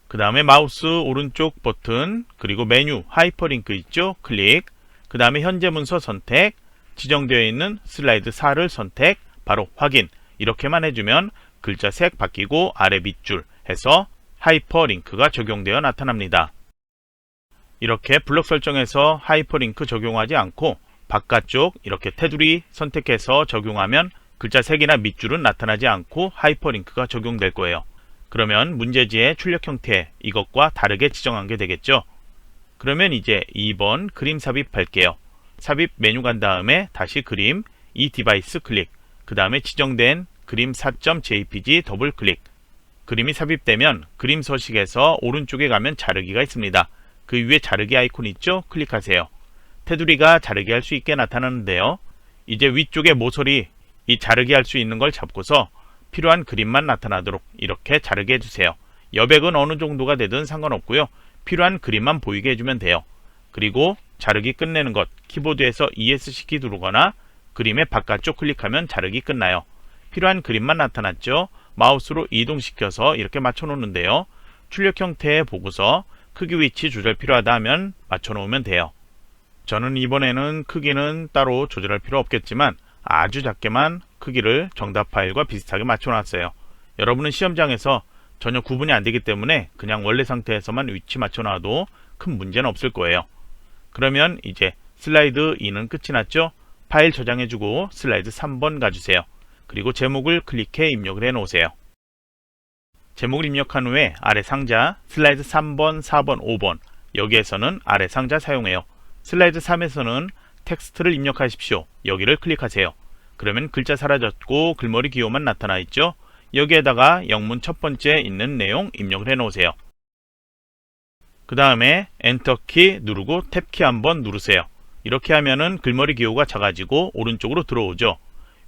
그 다음에 마우스 오른쪽 버튼 그리고 메뉴 하이퍼링크 있죠? 클릭. 그 다음에 현재 문서 선택, 지정되어 있는 슬라이드 4를 선택, 바로 확인 이렇게만 해주면 글자 색 바뀌고 아래 밑줄 해서 하이퍼링크가 적용되어 나타납니다. 이렇게 블록 설정에서 하이퍼링크 적용하지 않고 바깥쪽 이렇게 테두리 선택해서 적용하면 글자 색이나 밑줄은 나타나지 않고 하이퍼링크가 적용될 거예요. 그러면 문제지의 출력 형태 이것과 다르게 지정한 게 되겠죠. 그러면 이제 2번 그림 삽입할게요. 삽입 메뉴 간 다음에 다시 그림, 이 디바이스 클릭, 그 다음에 지정된 그림 4.jpg 더블 클릭. 그림이 삽입되면 그림 서식에서 오른쪽에 가면 자르기가 있습니다. 그 위에 자르기 아이콘 있죠? 클릭하세요. 테두리가 자르기 할 수 있게 나타나는데요. 이제 위쪽에 모서리 이 자르기 할 수 있는 걸 잡고서 필요한 그림만 나타나도록 이렇게 자르게 해주세요. 여백은 어느 정도가 되든 상관없고요. 필요한 그림만 보이게 해주면 돼요. 그리고 자르기 끝내는 것, 키보드에서 ESC 누르거나 그림의 바깥쪽 클릭하면 자르기 끝나요. 필요한 그림만 나타났죠. 마우스로 이동시켜서 이렇게 맞춰 놓는데요. 출력 형태의 보고서, 크기 위치 조절 필요하다 하면 맞춰 놓으면 돼요. 저는 이번에는 크기는 따로 조절할 필요 없겠지만 아주 작게만 크기를 정답 파일과 비슷하게 맞춰 놨어요. 여러분은 시험장에서 전혀 구분이 안 되기 때문에 그냥 원래 상태에서만 위치 맞춰 놔도 큰 문제는 없을 거예요. 그러면 이제 슬라이드 2는 끝이 났죠? 파일 저장해주고 슬라이드 3번 가주세요. 그리고 제목을 클릭해 입력을 해 놓으세요. 제목을 입력한 후에 아래 상자 슬라이드 3번, 4번, 5번 여기에서는 아래 상자 사용해요. 슬라이드 3에서는 텍스트를 입력하십시오. 여기를 클릭하세요. 그러면 글자 사라졌고 글머리 기호만 나타나 있죠. 여기에다가 영문 첫 번째 있는 내용 입력을 해 놓으세요. 그 다음에 엔터키 누르고 탭키 한번 누르세요. 이렇게 하면은 글머리 기호가 작아지고 오른쪽으로 들어오죠.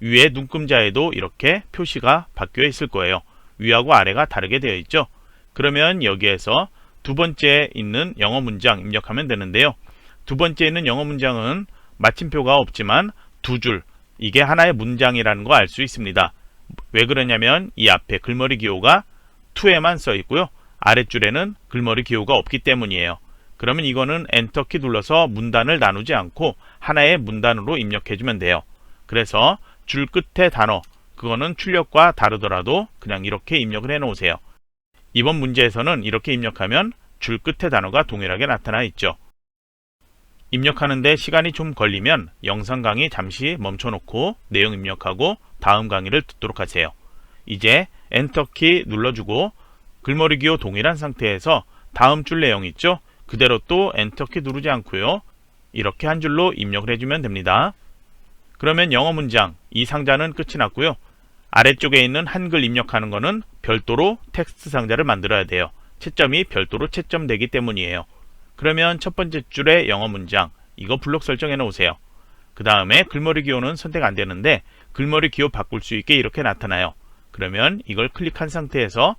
위에 눈금자에도 이렇게 표시가 바뀌어 있을 거예요. 위하고 아래가 다르게 되어 있죠. 그러면 여기에서 두 번째 있는 영어 문장 입력하면 되는데요. 두 번째 있는 영어 문장은 마침표가 없지만 두 줄, 이게 하나의 문장이라는 거 알 수 있습니다. 왜 그러냐면 이 앞에 글머리 기호가 to에만 써 있고요. 아랫줄에는 글머리 기호가 없기 때문이에요. 그러면 이거는 엔터키 눌러서 문단을 나누지 않고 하나의 문단으로 입력해주면 돼요. 그래서 줄 끝에 단어, 그거는 출력과 다르더라도 그냥 이렇게 입력을 해 놓으세요. 이번 문제에서는 이렇게 입력하면 줄 끝에 단어가 동일하게 나타나 있죠. 입력하는데 시간이 좀 걸리면 영상 강의 잠시 멈춰놓고 내용 입력하고 다음 강의를 듣도록 하세요. 이제 엔터키 눌러주고 글머리 기호 동일한 상태에서 다음 줄 내용 있죠? 그대로 또 엔터키 누르지 않고요. 이렇게 한 줄로 입력을 해주면 됩니다. 그러면 영어 문장 이 상자는 끝이 났고요. 아래쪽에 있는 한글 입력하는 거는 별도로 텍스트 상자를 만들어야 돼요. 채점이 별도로 채점되기 때문이에요. 그러면 첫 번째 줄의 영어 문장 이거 블록 설정해 놓으세요. 그 다음에 글머리 기호는 선택 안 되는데 글머리 기호 바꿀 수 있게 이렇게 나타나요. 그러면 이걸 클릭한 상태에서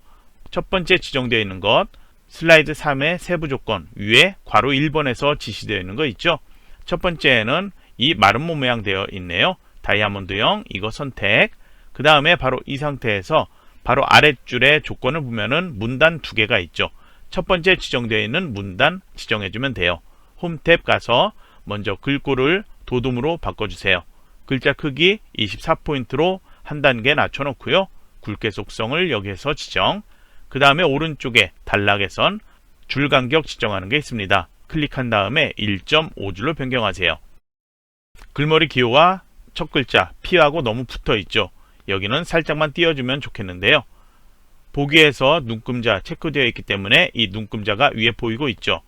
첫 번째 지정되어 있는 것 슬라이드 3의 세부 조건 위에 괄호 1번에서 지시되어 있는 거 있죠. 첫 번째는 이 마름모 모양 되어 있네요. 다이아몬드형 이거 선택. 그 다음에 바로 이 상태에서 바로 아랫줄에 조건을 보면은 문단 두 개가 있죠. 첫 번째 지정되어 있는 문단 지정해주면 돼요. 홈 탭 가서 먼저 글꼴을 도둠으로 바꿔주세요. 글자 크기 24포인트로 한 단계 낮춰놓고요. 굵게 속성을 여기에서 지정. 그 다음에 오른쪽에 단락에선 줄 간격 지정하는 게 있습니다. 클릭한 다음에 1.5줄로 변경하세요. 글머리 기호와 첫 글자 P하고 너무 붙어 있죠. 여기는 살짝만 띄워주면 좋겠는데요. 보기에서 눈금자 체크되어 있기 때문에 이 눈금자가 위에 보이고 있죠.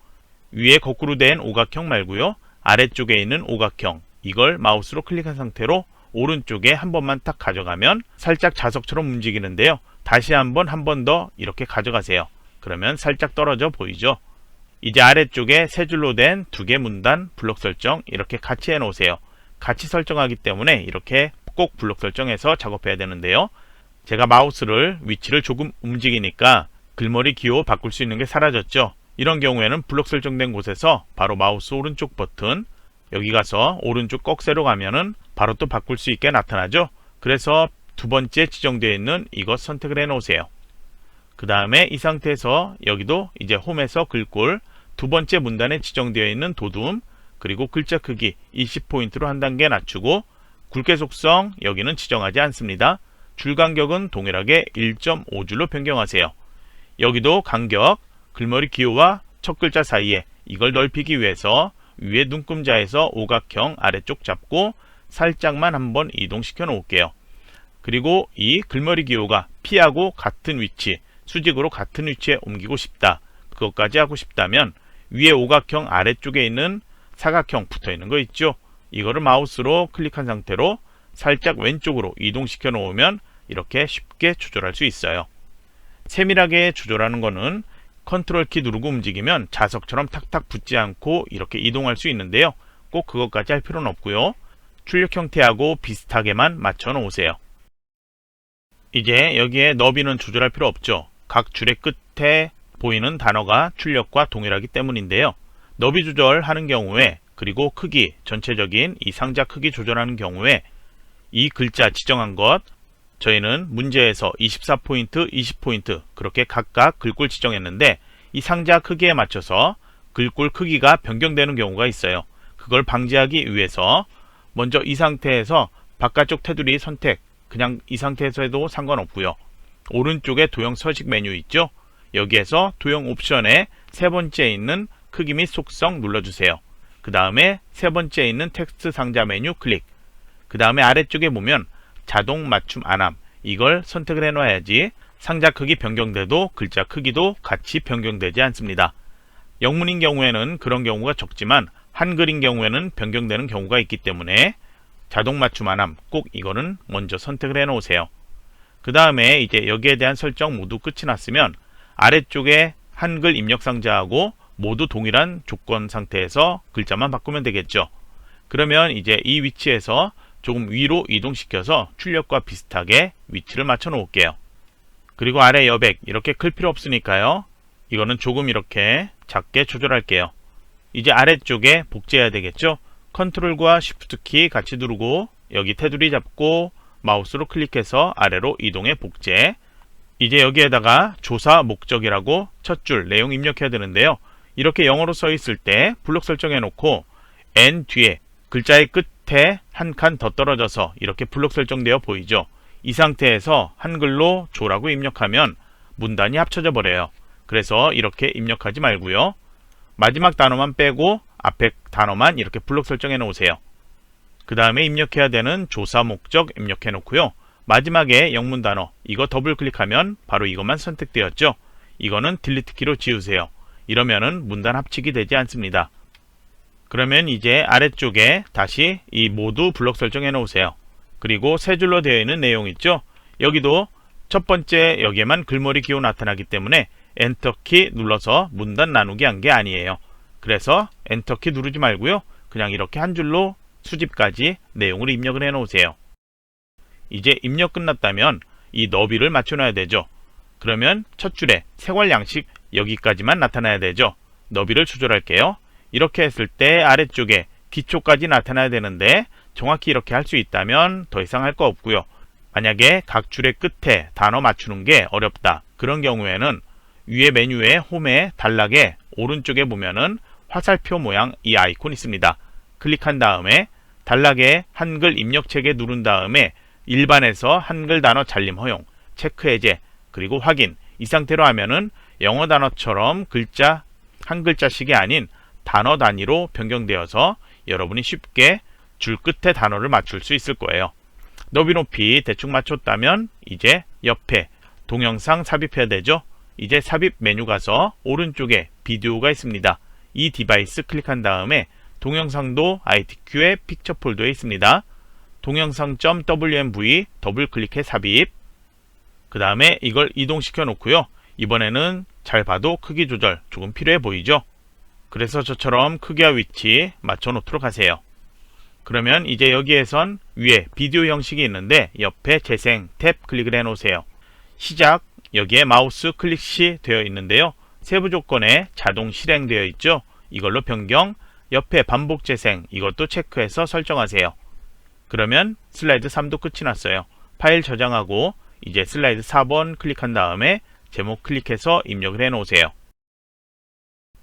위에 거꾸로 된 오각형 말고요. 아래쪽에 있는 오각형 이걸 마우스로 클릭한 상태로 오른쪽에 한 번만 딱 가져가면 살짝 자석처럼 움직이는데요. 다시 한 번 더 이렇게 가져가세요. 그러면 살짝 떨어져 보이죠. 이제 아래쪽에 세 줄로 된 두 개 문단 블록 설정 이렇게 같이 해 놓으세요. 같이 설정하기 때문에 이렇게 꼭 블록 설정해서 작업해야 되는데요. 제가 마우스를 위치를 조금 움직이니까 글머리 기호 바꿀 수 있는 게 사라졌죠. 이런 경우에는 블록 설정된 곳에서 바로 마우스 오른쪽 버튼 여기 가서 오른쪽 꺽쇠로 가면은 바로 또 바꿀 수 있게 나타나죠. 그래서 두 번째 지정되어 있는 이것 선택을 해 놓으세요. 그 다음에 이 상태에서 여기도 이제 홈에서 글꼴 두 번째 문단에 지정되어 있는 도둠 그리고 글자 크기 20포인트로 한 단계 낮추고 굵게 속성 여기는 지정하지 않습니다. 줄 간격은 동일하게 1.5줄로 변경하세요. 여기도 간격 글머리 기호와 첫 글자 사이에 이걸 넓히기 위해서 위에 눈금자에서 오각형 아래쪽 잡고 살짝만 한번 이동시켜 놓을게요. 그리고 이 글머리 기호가 P하고 같은 위치 수직으로 같은 위치에 옮기고 싶다. 그것까지 하고 싶다면 위에 오각형 아래쪽에 있는 사각형 붙어 있는 거 있죠. 이거를 마우스로 클릭한 상태로 살짝 왼쪽으로 이동시켜 놓으면 이렇게 쉽게 조절할 수 있어요. 세밀하게 조절하는 거는 컨트롤 키 누르고 움직이면 자석처럼 탁탁 붙지 않고 이렇게 이동할 수 있는데요. 꼭 그것까지 할 필요는 없고요. 출력 형태하고 비슷하게만 맞춰 놓으세요. 이제 여기에 너비는 조절할 필요 없죠. 각 줄의 끝에 보이는 단어가 출력과 동일하기 때문인데요. 너비 조절하는 경우에 그리고 크기, 전체적인 이 상자 크기 조절하는 경우에 이 글자 지정한 것 저희는 문제에서 24포인트, 20포인트 그렇게 각각 글꼴 지정했는데 이 상자 크기에 맞춰서 글꼴 크기가 변경되는 경우가 있어요. 그걸 방지하기 위해서 먼저 이 상태에서 바깥쪽 테두리 선택 그냥 이 상태에서 해도 상관없고요. 오른쪽에 도형 서식 메뉴 있죠? 여기에서 도형 옵션에 세 번째에 있는 크기 및 속성 눌러주세요. 그 다음에 세 번째에 있는 텍스트 상자 메뉴 클릭. 그 다음에 아래쪽에 보면 자동 맞춤 안함 이걸 선택을 해 놔야지 상자 크기 변경돼도 글자 크기도 같이 변경되지 않습니다. 영문인 경우에는 그런 경우가 적지만 한글인 경우에는 변경되는 경우가 있기 때문에 자동 맞춤 안함 꼭 이거는 먼저 선택을 해 놓으세요. 그 다음에 이제 여기에 대한 설정 모두 끝이 났으면 아래쪽에 한글 입력 상자하고 모두 동일한 조건 상태에서 글자만 바꾸면 되겠죠. 그러면 이제 이 위치에서 조금 위로 이동시켜서 출력과 비슷하게 위치를 맞춰 놓을게요. 그리고 아래 여백 이렇게 클 필요 없으니까요. 이거는 조금 이렇게 작게 조절할게요. 이제 아래쪽에 복제해야 되겠죠. 컨트롤과 쉬프트 키 같이 누르고 여기 테두리 잡고 마우스로 클릭해서 아래로 이동해 복제. 이제 여기에다가 조사 목적이라고 첫 줄 내용 입력해야 되는데요. 이렇게 영어로 써 있을 때 블록 설정해 놓고 N 뒤에 글자의 끝에 한 칸 더 떨어져서 이렇게 블록 설정되어 보이죠. 이 상태에서 한글로 조라고 입력하면 문단이 합쳐져 버려요. 그래서 이렇게 입력하지 말고요. 마지막 단어만 빼고 앞에 단어만 이렇게 블록 설정해 놓으세요. 그 다음에 입력해야 되는 조사 목적 입력해 놓고요. 마지막에 영문 단어 이거 더블 클릭하면 바로 이것만 선택되었죠. 이거는 딜리트 키로 지우세요. 이러면은 문단 합치기 되지 않습니다. 그러면 이제 아래쪽에 다시 이 모두 블록 설정해 놓으세요. 그리고 세 줄로 되어 있는 내용 있죠. 여기도 첫 번째 여기에만 글머리 기호 나타나기 때문에 엔터키 눌러서 문단 나누기 한 게 아니에요. 그래서 엔터키 누르지 말고요. 그냥 이렇게 한 줄로 수집까지 내용을 입력을 해 놓으세요. 이제 입력 끝났다면 이 너비를 맞춰 놔야 되죠. 그러면 첫 줄에 생활 양식 여기까지만 나타나야 되죠. 너비를 조절할게요. 이렇게 했을 때 아래쪽에 기초까지 나타나야 되는데 정확히 이렇게 할 수 있다면 더 이상 할 거 없고요. 만약에 각 줄의 끝에 단어 맞추는 게 어렵다. 그런 경우에는 위에 메뉴에 홈에 단락에 오른쪽에 보면은 화살표 모양 이 아이콘 있습니다. 클릭한 다음에 단락에 한글 입력체계 누른 다음에 일반에서 한글 단어 잘림 허용, 체크 해제, 그리고 확인 이 상태로 하면은 영어 단어처럼 글자 한 글자씩이 아닌 단어 단위로 변경되어서 여러분이 쉽게 줄 끝에 단어를 맞출 수 있을 거예요. 너비 높이 대충 맞췄다면 이제 옆에 동영상 삽입해야 되죠. 이제 삽입 메뉴 가서 오른쪽에 비디오가 있습니다. 이 디바이스 클릭한 다음에 동영상도 ITQ의 픽처 폴더에 있습니다. 동영상.wmv 더블 클릭해 삽입. 그 다음에 이걸 이동시켜 놓고요. 이번에는 잘 봐도 크기 조절 조금 필요해 보이죠. 그래서 저처럼 크기와 위치 맞춰 놓도록 하세요. 그러면 이제 여기에선 위에 비디오 형식이 있는데 옆에 재생 탭 클릭을 해 놓으세요. 시작, 여기에 마우스 클릭 시 되어 있는데요. 세부 조건에 자동 실행되어 있죠. 이걸로 변경, 옆에 반복 재생 이것도 체크해서 설정하세요. 그러면 슬라이드 3도 끝이 났어요. 파일 저장하고 이제 슬라이드 4번 클릭한 다음에 제목 클릭해서 입력을 해 놓으세요.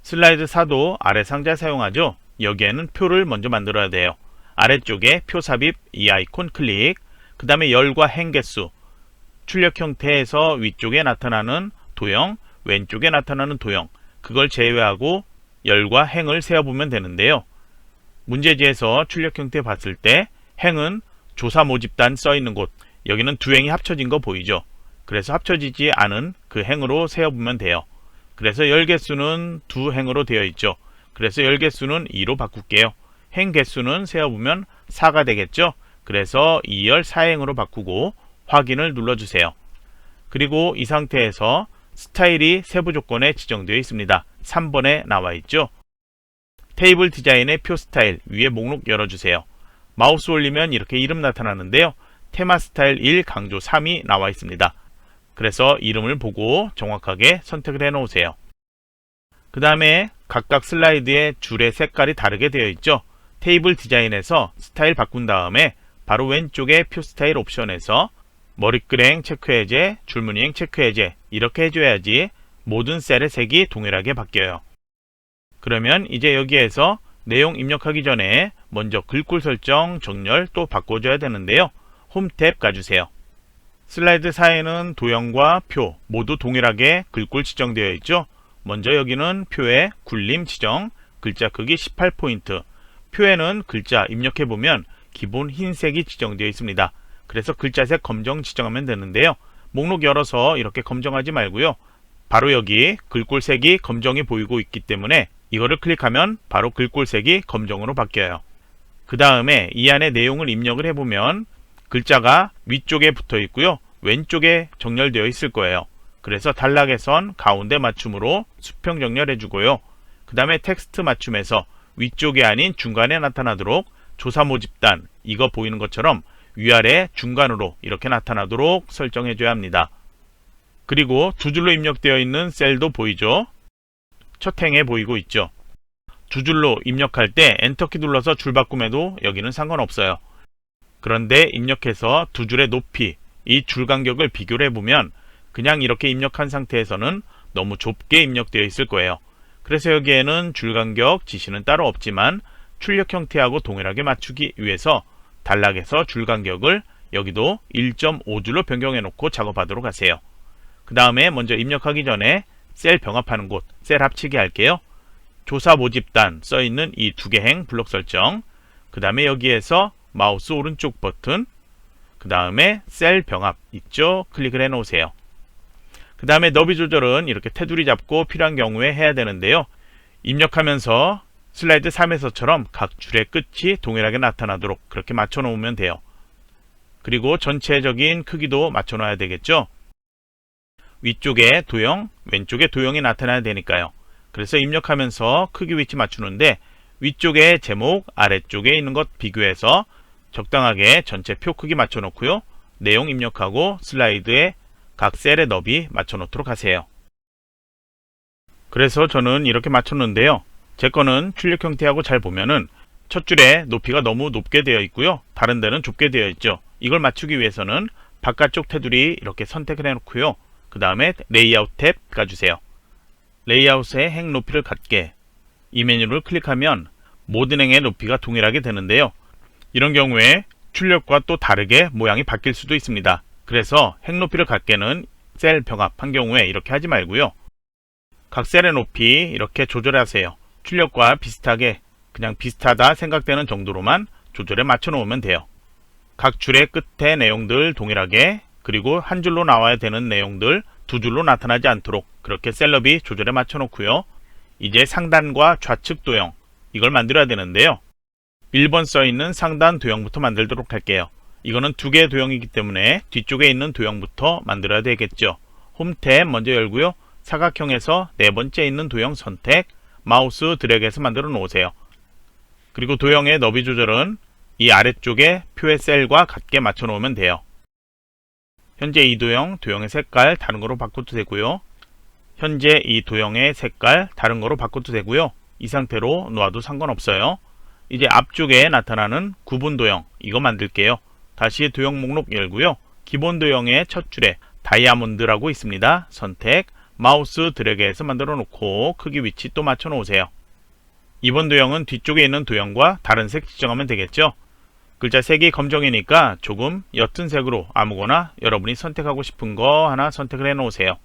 슬라이드 4도 아래 상자 사용하죠. 여기에는 표를 먼저 만들어야 돼요. 아래쪽에 표 삽입 이 아이콘 클릭, 그 다음에 열과 행 개수, 출력 형태에서 위쪽에 나타나는 도형, 왼쪽에 나타나는 도형, 그걸 제외하고 열과 행을 세어보면 되는데요. 문제지에서 출력 형태 봤을 때 행은 조사 모집단 써있는 곳, 여기는 두 행이 합쳐진 거 보이죠? 그래서 합쳐지지 않은 그 행으로 세어보면 돼요. 그래서 열 개수는 두 행으로 되어 있죠. 그래서 열 개수는 2로 바꿀게요. 행 개수는 세어보면 4가 되겠죠. 그래서 2열 4행으로 바꾸고 확인을 눌러주세요. 그리고 이 상태에서 스타일이 세부 조건에 지정되어 있습니다. 3번에 나와 있죠. 테이블 디자인의 표 스타일 위에 목록 열어주세요. 마우스 올리면 이렇게 이름 나타나는데요. 테마 스타일 1 강조 3이 나와 있습니다. 그래서 이름을 보고 정확하게 선택을 해 놓으세요. 그 다음에 각각 슬라이드의 줄의 색깔이 다르게 되어 있죠. 테이블 디자인에서 스타일 바꾼 다음에 바로 왼쪽에 표 스타일 옵션에서 머리끄랭 체크 해제, 줄무늬행 체크 해제 이렇게 해줘야지 모든 셀의 색이 동일하게 바뀌어요. 그러면 이제 여기에서 내용 입력하기 전에 먼저 글꼴 설정, 정렬 또 바꿔줘야 되는데요. 홈 탭 가주세요. 슬라이드 4에는 도형과 표 모두 동일하게 글꼴 지정되어 있죠. 먼저 여기는 표에 굴림 지정, 글자 크기 18포인트, 표에는 글자 입력해보면 기본 흰색이 지정되어 있습니다. 그래서 글자색 검정 지정하면 되는데요. 목록 열어서 이렇게 검정하지 말고요. 바로 여기 글꼴색이 검정이 보이고 있기 때문에 이거를 클릭하면 바로 글꼴색이 검정으로 바뀌어요. 그 다음에 이 안에 내용을 입력을 해보면 글자가 위쪽에 붙어 있고요. 왼쪽에 정렬되어 있을 거예요. 그래서 단락의 선 가운데 맞춤으로 수평 정렬해 주고요. 그 다음에 텍스트 맞춤에서 위쪽이 아닌 중간에 나타나도록 조사 모집단 이거 보이는 것처럼 위아래 중간으로 이렇게 나타나도록 설정해 줘야 합니다. 그리고 두 줄로 입력되어 있는 셀도 보이죠? 첫 행에 보이고 있죠. 두 줄로 입력할 때 엔터키 눌러서 줄 바꿈해도 여기는 상관없어요. 그런데 입력해서 두 줄의 높이, 이 줄 간격을 비교를 해보면 그냥 이렇게 입력한 상태에서는 너무 좁게 입력되어 있을 거예요. 그래서 여기에는 줄 간격 지시는 따로 없지만 출력 형태하고 동일하게 맞추기 위해서 단락에서 줄 간격을 여기도 1.5줄로 변경해 놓고 작업하도록 하세요. 그 다음에 먼저 입력하기 전에 셀 병합하는 곳, 셀 합치기 할게요. 조사 모집단 써있는 이 두 개 행 블록 설정, 그 다음에 여기에서 마우스 오른쪽 버튼, 그 다음에 셀 병합 있죠? 클릭을 해 놓으세요. 그 다음에 너비 조절은 이렇게 테두리 잡고 필요한 경우에 해야 되는데요. 입력하면서 슬라이드 3에서처럼 각 줄의 끝이 동일하게 나타나도록 그렇게 맞춰 놓으면 돼요. 그리고 전체적인 크기도 맞춰 놔야 되겠죠. 위쪽에 도형, 왼쪽에 도형이 나타나야 되니까요. 그래서 입력하면서 크기 위치 맞추는데 위쪽에 제목, 아래쪽에 있는 것 비교해서 적당하게 전체 표 크기 맞춰 놓고요. 내용 입력하고 슬라이드에 각 셀의 너비 맞춰 놓도록 하세요. 그래서 저는 이렇게 맞췄는데요. 제 거는 출력 형태하고 잘 보면은 첫 줄에 높이가 너무 높게 되어 있고요. 다른 데는 좁게 되어 있죠. 이걸 맞추기 위해서는 바깥쪽 테두리 이렇게 선택을 해 놓고요. 그 다음에 레이아웃 탭 가주세요. 레이아웃의 행 높이를 같게 이 메뉴를 클릭하면 모든 행의 높이가 동일하게 되는데요. 이런 경우에 출력과 또 다르게 모양이 바뀔 수도 있습니다. 그래서 행 높이를 같게는 셀 병합한 경우에 이렇게 하지 말고요. 각 셀의 높이 이렇게 조절하세요. 출력과 비슷하게 그냥 비슷하다 생각되는 정도로만 조절에 맞춰 놓으면 돼요. 각 줄의 끝에 내용들 동일하게, 그리고 한 줄로 나와야 되는 내용들 두 줄로 나타나지 않도록 그렇게 셀 너비 조절에 맞춰 놓고요. 이제 상단과 좌측 도형 이걸 만들어야 되는데요. 1번 써있는 상단 도형부터 만들도록 할게요. 이거는 두 개의 도형이기 때문에 뒤쪽에 있는 도형부터 만들어야 되겠죠. 홈 탭 먼저 열고요. 사각형에서 네 번째 있는 도형 선택, 마우스 드래그해서 만들어 놓으세요. 그리고 도형의 너비 조절은 이 아래쪽에 표의 셀과 같게 맞춰 놓으면 돼요. 현재 이 도형의 색깔 다른 거로 바꿔도 되고요. 현재 이 도형의 색깔 다른 거로 바꿔도 되고요. 이 상태로 놓아도 상관없어요. 이제 앞쪽에 나타나는 구분 도형 이거 만들게요. 다시 도형 목록 열고요. 기본 도형의 첫 줄에 다이아몬드라고 있습니다. 선택, 마우스 드래그해서 만들어 놓고 크기 위치 또 맞춰 놓으세요. 이번 도형은 뒤쪽에 있는 도형과 다른 색 지정하면 되겠죠. 글자 색이 검정이니까 조금 옅은 색으로 아무거나 여러분이 선택하고 싶은 거 하나 선택을 해 놓으세요.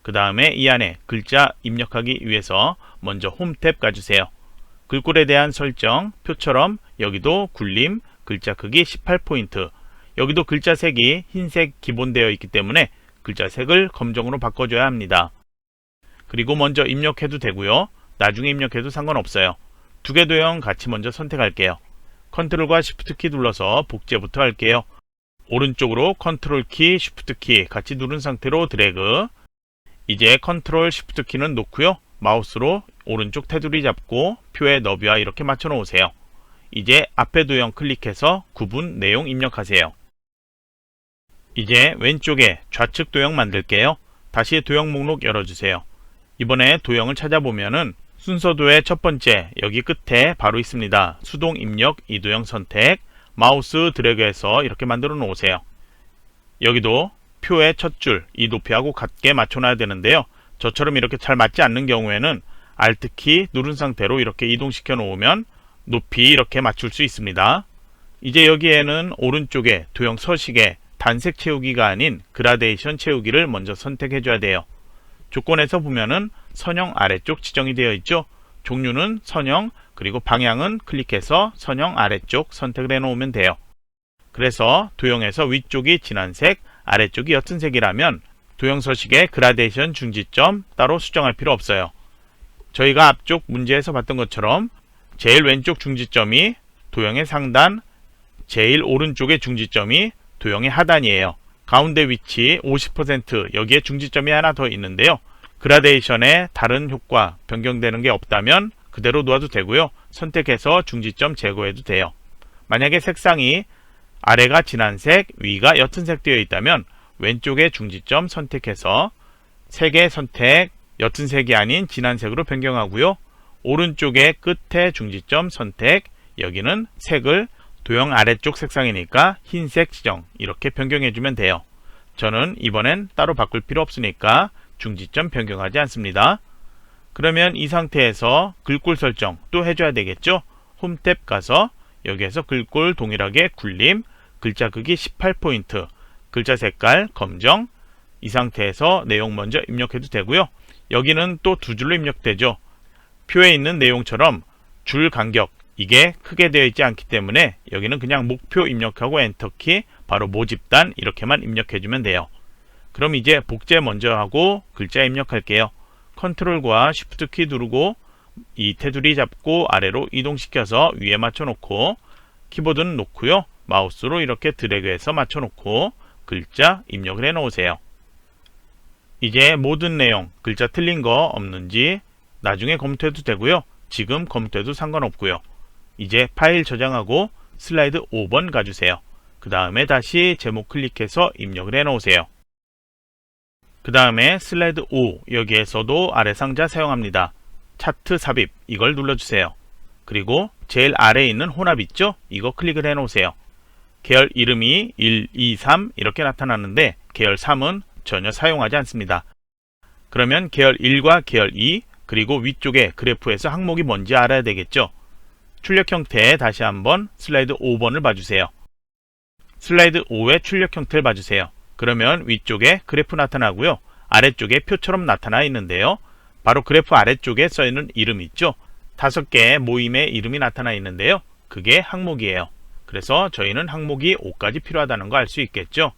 그 다음에 이 안에 글자 입력하기 위해서 먼저 홈 탭 가주세요. 글꼴에 대한 설정, 표처럼 여기도 굴림, 글자 크기 18포인트, 여기도 글자 색이 흰색 기본되어 있기 때문에 글자 색을 검정으로 바꿔줘야 합니다. 그리고 먼저 입력해도 되고요. 나중에 입력해도 상관없어요. 두 개 도형 같이 먼저 선택할게요. 컨트롤과 쉬프트 키 눌러서 복제부터 할게요. 오른쪽으로 컨트롤 키, 쉬프트 키 같이 누른 상태로 드래그. 이제 컨트롤 쉬프트 키는 놓고요. 마우스로 오른쪽 테두리 잡고 표의 너비와 이렇게 맞춰 놓으세요. 이제 앞에 도형 클릭해서 구분 내용 입력하세요. 이제 왼쪽에 좌측 도형 만들게요. 다시 도형 목록 열어주세요. 이번에 도형을 찾아보면은 순서도의 첫 번째 여기 끝에 바로 있습니다. 수동 입력 이 도형 선택, 마우스 드래그해서 이렇게 만들어 놓으세요. 여기도 표의 첫 줄 이 높이하고 같게 맞춰 놔야 되는데요. 저처럼 이렇게 잘 맞지 않는 경우에는 Alt 키 누른 상태로 이렇게 이동시켜 놓으면 높이 이렇게 맞출 수 있습니다. 이제 여기에는 오른쪽에 도형 서식에 단색 채우기가 아닌 그라데이션 채우기를 먼저 선택해 줘야 돼요. 조건에서 보면은 선형 아래쪽 지정이 되어 있죠. 종류는 선형, 그리고 방향은 클릭해서 선형 아래쪽 선택을 해 놓으면 돼요. 그래서 도형에서 위쪽이 진한색, 아래쪽이 옅은 색이라면 도형 서식의 그라데이션 중지점 따로 수정할 필요 없어요. 저희가 앞쪽 문제에서 봤던 것처럼 제일 왼쪽 중지점이 도형의 상단, 제일 오른쪽의 중지점이 도형의 하단이에요. 가운데 위치 50% 여기에 중지점이 하나 더 있는데요. 그라데이션에 다른 효과 변경되는 게 없다면 그대로 놓아도 되고요. 선택해서 중지점 제거해도 돼요. 만약에 색상이 아래가 진한색, 위가 옅은색 되어 있다면 왼쪽에 중지점 선택해서 색의 선택, 옅은색이 아닌 진한색으로 변경하고요. 오른쪽에 끝에 중지점 선택, 여기는 색을 도형 아래쪽 색상이니까 흰색 지정 이렇게 변경해주면 돼요. 저는 이번엔 따로 바꿀 필요 없으니까 중지점 변경하지 않습니다. 그러면 이 상태에서 글꼴 설정 또 해줘야 되겠죠. 홈 탭 가서 여기에서 글꼴 동일하게 굴림, 글자 크기 18포인트, 글자 색깔 검정. 이 상태에서 내용 먼저 입력해도 되고요. 여기는 또 두 줄로 입력되죠. 표에 있는 내용처럼 줄 간격 이게 크게 되어 있지 않기 때문에 여기는 그냥 목표 입력하고 엔터키 바로 모집단 이렇게만 입력해주면 돼요. 그럼 이제 복제 먼저 하고 글자 입력할게요. 컨트롤과 쉬프트 키 누르고 이 테두리 잡고 아래로 이동시켜서 위에 맞춰놓고 키보드는 놓고요. 마우스로 이렇게 드래그해서 맞춰놓고 글자 입력을 해 놓으세요. 이제 모든 내용 글자 틀린 거 없는지 나중에 검토해도 되고요. 지금 검토해도 상관없고요. 이제 파일 저장하고 슬라이드 5번 가주세요. 그 다음에 다시 제목 클릭해서 입력을 해 놓으세요. 그 다음에 슬라이드 5 여기에서도 아래 상자 사용합니다. 차트 삽입 이걸 눌러주세요. 그리고 제일 아래에 있는 혼합 있죠? 이거 클릭을 해 놓으세요. 계열 이름이 1, 2, 3 이렇게 나타나는데 계열 3은 전혀 사용하지 않습니다. 그러면 계열 1과 계열 2 그리고 위쪽에 그래프에서 항목이 뭔지 알아야 되겠죠? 출력 형태에 다시 한번 슬라이드 5번을 봐주세요. 슬라이드 5의 출력 형태를 봐주세요. 그러면 위쪽에 그래프 나타나고요. 아래쪽에 표처럼 나타나 있는데요. 바로 그래프 아래쪽에 써있는 이름 있죠. 5개의 모임의 이름이 나타나 있는데요. 그게 항목이에요. 그래서 저희는 항목이 5까지 필요하다는 거 알 수 있겠죠.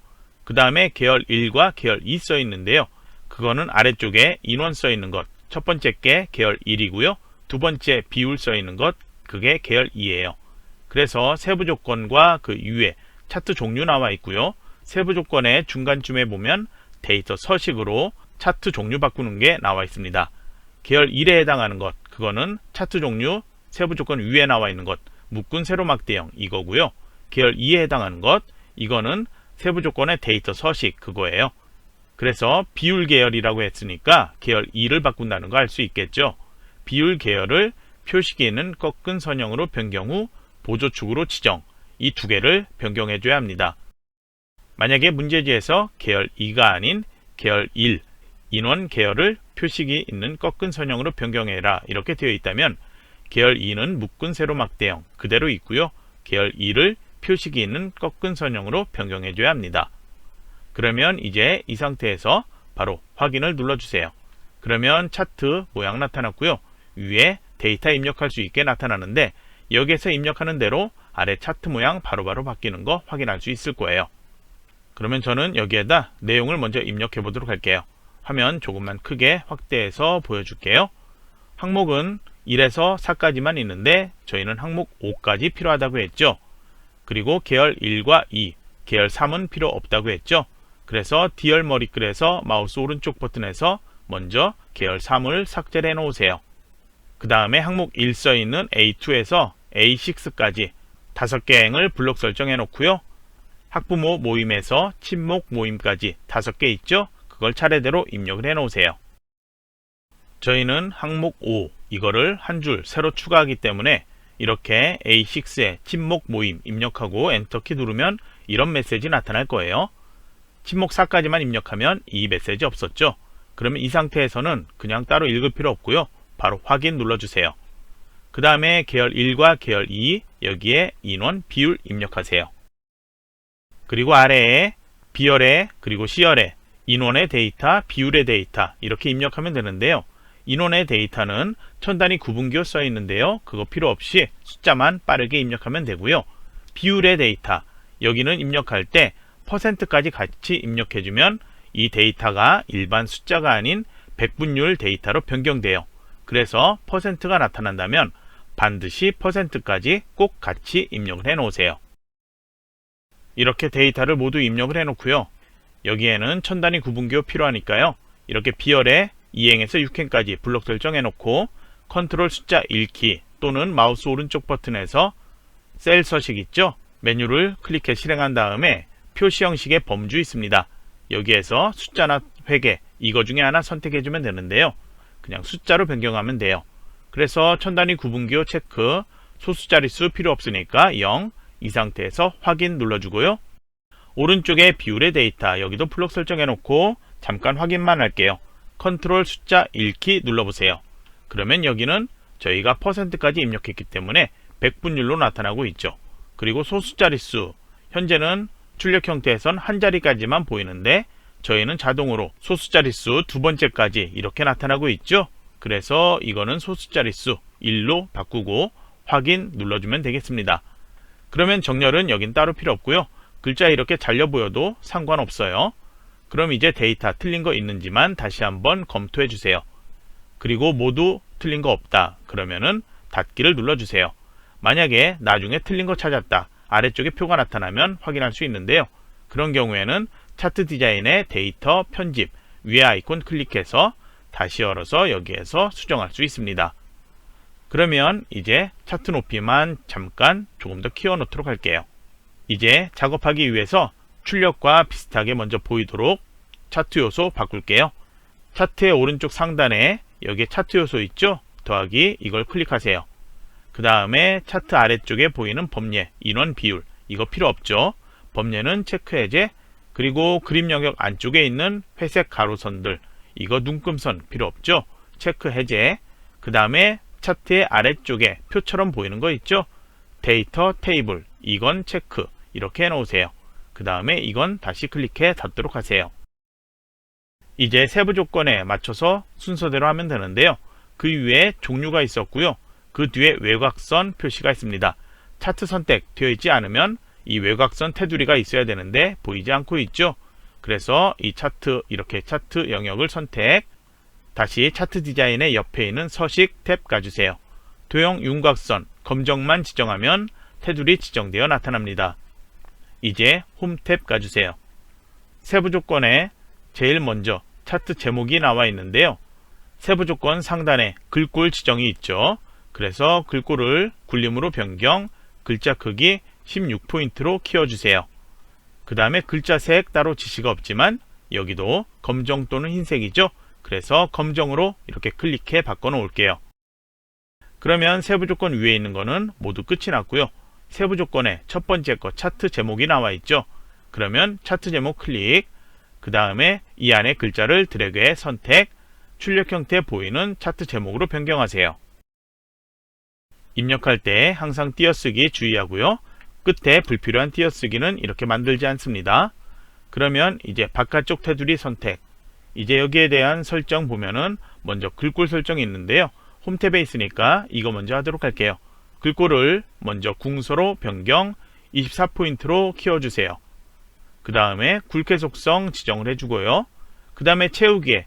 그 다음에 계열 1과 계열 2 써 있는데요. 그거는 아래쪽에 인원 써 있는 것 첫 번째 게 계열 1이고요. 두 번째 비율 써 있는 것 그게 계열 2예요. 그래서 세부 조건과 그 이후에 차트 종류 나와 있고요. 세부 조건의 중간쯤에 보면 데이터 서식으로 차트 종류 바꾸는 게 나와 있습니다. 계열 1에 해당하는 것 그거는 차트 종류 세부 조건 위에 나와 있는 것, 묶은 세로막대형 이거고요. 계열 2에 해당하는 것, 이거는 세부 조건의 데이터 서식 그거예요. 그래서 비율 계열이라고 했으니까 계열 2를 바꾼다는 거 알 수 있겠죠. 비율 계열을 표식에 있는 꺾은 선형으로 변경 후 보조축으로 지정, 이 두 개를 변경해 줘야 합니다. 만약에 문제지에서 계열 2가 아닌 계열 1, 인원 계열을 표식이 있는 꺾은 선형으로 변경해라 이렇게 되어 있다면 계열 2는 묶은 세로막대형 그대로 있고요. 계열 2를 표식이 있는 꺾은 선형으로 변경해 줘야 합니다. 그러면 이제 이 상태에서 바로 확인을 눌러주세요. 그러면 차트 모양 나타났고요. 위에 데이터 입력할 수 있게 나타나는데 여기에서 입력하는 대로 아래 차트 모양 바로바로 바뀌는 거 확인할 수 있을 거예요. 그러면 저는 여기에다 내용을 먼저 입력해 보도록 할게요. 화면 조금만 크게 확대해서 보여줄게요. 항목은 1에서 4까지만 있는데 저희는 항목 5까지 필요하다고 했죠. 그리고 계열 1과 2, 계열 3은 필요 없다고 했죠. 그래서 D열 머리글에서 마우스 오른쪽 버튼에서 먼저 계열 3을 삭제해 놓으세요. 그 다음에 항목 1 써있는 A2에서 A6까지 5개 행을 블록 설정해 놓고요. 학부모 모임에서 친목 모임까지 5개 있죠? 그걸 차례대로 입력을 해 놓으세요. 저희는 항목 5 이거를 한 줄 새로 추가하기 때문에 이렇게 A6에 친목 모임 입력하고 엔터키 누르면 이런 메시지 나타날 거예요. 친목 4까지만 입력하면 이 메시지 없었죠. 그러면 이 상태에서는 그냥 따로 읽을 필요 없고요. 바로 확인 눌러주세요. 그 다음에 계열 1과 계열 2 여기에 인원 비율 입력하세요. 그리고 아래에 B열에 그리고 C열에 인원의 데이터, 비율의 데이터 이렇게 입력하면 되는데요. 인원의 데이터는 천 단위 구분기호 써 있는데요. 그거 필요 없이 숫자만 빠르게 입력하면 되고요. 비율의 데이터 여기는 입력할 때 %까지 같이 입력해주면 이 데이터가 일반 숫자가 아닌 백분율 데이터로 변경돼요. 그래서 %가 나타난다면 반드시 %까지 꼭 같이 입력을 해 놓으세요. 이렇게 데이터를 모두 입력을 해 놓고요. 여기에는 천 단위 구분기호 필요하니까요. 이렇게 B열에 2행에서 6행까지 블록 설정해 놓고 컨트롤 숫자 1키 또는 마우스 오른쪽 버튼에서 셀 서식 있죠? 메뉴를 클릭해 실행한 다음에 표시 형식의 범주 있습니다. 여기에서 숫자나 회계 이거 중에 하나 선택해 주면 되는데요. 그냥 숫자로 변경하면 돼요. 그래서 천 단위 구분기호 체크, 소수 자릿수 필요 없으니까 0, 이 상태에서 확인 눌러주고요. 오른쪽에 비율의 데이터 여기도 블록 설정해 놓고 잠깐 확인만 할게요. 컨트롤 숫자 1키 눌러보세요. 그러면 여기는 저희가 %까지 입력했기 때문에 백분율로 나타나고 있죠. 그리고 소수 자릿수 현재는 출력 형태에선 한 자리까지만 보이는데 저희는 자동으로 소수 자릿수 두 번째까지 이렇게 나타나고 있죠. 그래서 이거는 소수 자릿수 1로 바꾸고 확인 눌러주면 되겠습니다. 그러면 정렬은 여긴 따로 필요 없고요. 글자 이렇게 잘려 보여도 상관없어요. 그럼 이제 데이터 틀린 거 있는지만 다시 한번 검토해 주세요. 그리고 모두 틀린 거 없다 그러면은 닫기를 눌러주세요. 만약에 나중에 틀린 거 찾았다 아래쪽에 표가 나타나면 확인할 수 있는데요. 그런 경우에는 차트 디자인의 데이터 편집 위에 아이콘 클릭해서 다시 열어서 여기에서 수정할 수 있습니다. 그러면 이제 차트 높이만 잠깐 조금 더 키워놓도록 할게요. 이제 작업하기 위해서 출력과 비슷하게 먼저 보이도록 차트 요소 바꿀게요. 차트의 오른쪽 상단에 여기에 차트 요소 있죠? 더하기 이걸 클릭하세요. 그 다음에 차트 아래쪽에 보이는 범례, 인원 비율 이거 필요 없죠? 범례는 체크 해제 그리고 그림 영역 안쪽에 있는 회색 가로선들 이거 눈금선 필요 없죠? 체크 해제 그 다음에 차트의 아래쪽에 표처럼 보이는 거 있죠? 데이터 테이블 이건 체크 이렇게 해 놓으세요. 그 다음에 이건 다시 클릭해 닫도록 하세요. 이제 세부 조건에 맞춰서 순서대로 하면 되는데요. 그 위에 종류가 있었고요. 그 뒤에 외곽선 표시가 있습니다. 차트 선택 되어 있지 않으면 이 외곽선 테두리가 있어야 되는데 보이지 않고 있죠. 그래서 이 차트 이렇게 차트 영역을 선택 다시 차트 디자인의 옆에 있는 서식 탭 가주세요. 도형 윤곽선 검정만 지정하면 테두리 지정되어 나타납니다. 이제 홈 탭 가주세요. 세부 조건에 제일 먼저 차트 제목이 나와 있는데요. 세부 조건 상단에 글꼴 지정이 있죠. 그래서 글꼴을 굴림으로 변경, 글자 크기 16포인트로 키워주세요. 그 다음에 글자 색 따로 지시가 없지만 여기도 검정 또는 흰색이죠. 그래서 검정으로 이렇게 클릭해 바꿔 놓을게요. 그러면 세부 조건 위에 있는 거는 모두 끝이 났고요. 세부 조건의 첫 번째 거 차트 제목이 나와 있죠. 그러면 차트 제목 클릭, 그 다음에 이 안에 글자를 드래그해 선택, 출력 형태 보이는 차트 제목으로 변경하세요. 입력할 때 항상 띄어쓰기 주의하고요. 끝에 불필요한 띄어쓰기는 이렇게 만들지 않습니다. 그러면 이제 바깥쪽 테두리 선택, 이제 여기에 대한 설정 보면은 먼저 글꼴 설정이 있는데요. 홈 탭에 있으니까 이거 먼저 하도록 할게요. 글꼴을 먼저 궁서로 변경 24포인트로 키워주세요. 그 다음에 굵게 속성 지정을 해주고요. 그 다음에 채우기에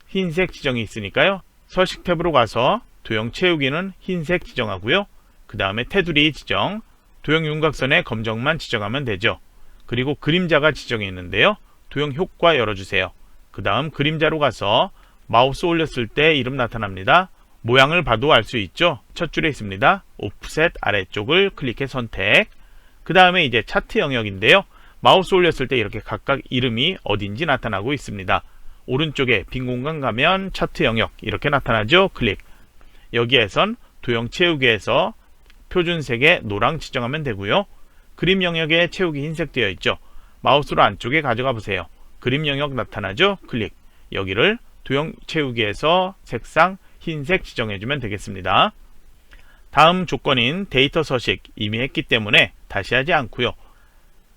흰색 지정이 있으니까요. 서식 탭으로 가서 도형 채우기는 흰색 지정하고요. 그 다음에 테두리 지정, 도형 윤곽선에 검정만 지정하면 되죠. 그리고 그림자가 지정이 있는데요. 도형 효과 열어주세요. 그 다음 그림자로 가서 마우스 올렸을 때 이름 나타납니다. 모양을 봐도 알 수 있죠. 첫 줄에 있습니다. 오프셋 아래쪽을 클릭해 선택. 그 다음에 이제 차트 영역인데요. 마우스 올렸을 때 이렇게 각각 이름이 어딘지 나타나고 있습니다. 오른쪽에 빈 공간 가면 차트 영역 이렇게 나타나죠. 클릭. 여기에선 도형 채우기에서 표준색의 노랑 지정하면 되고요. 그림 영역에 채우기 흰색 되어 있죠. 마우스로 안쪽에 가져가 보세요. 그림 영역 나타나죠. 클릭. 여기를 도형 채우기에서 색상 흰색 지정해주면 되겠습니다. 다음 조건인 데이터 서식 이미 했기 때문에 다시 하지 않고요.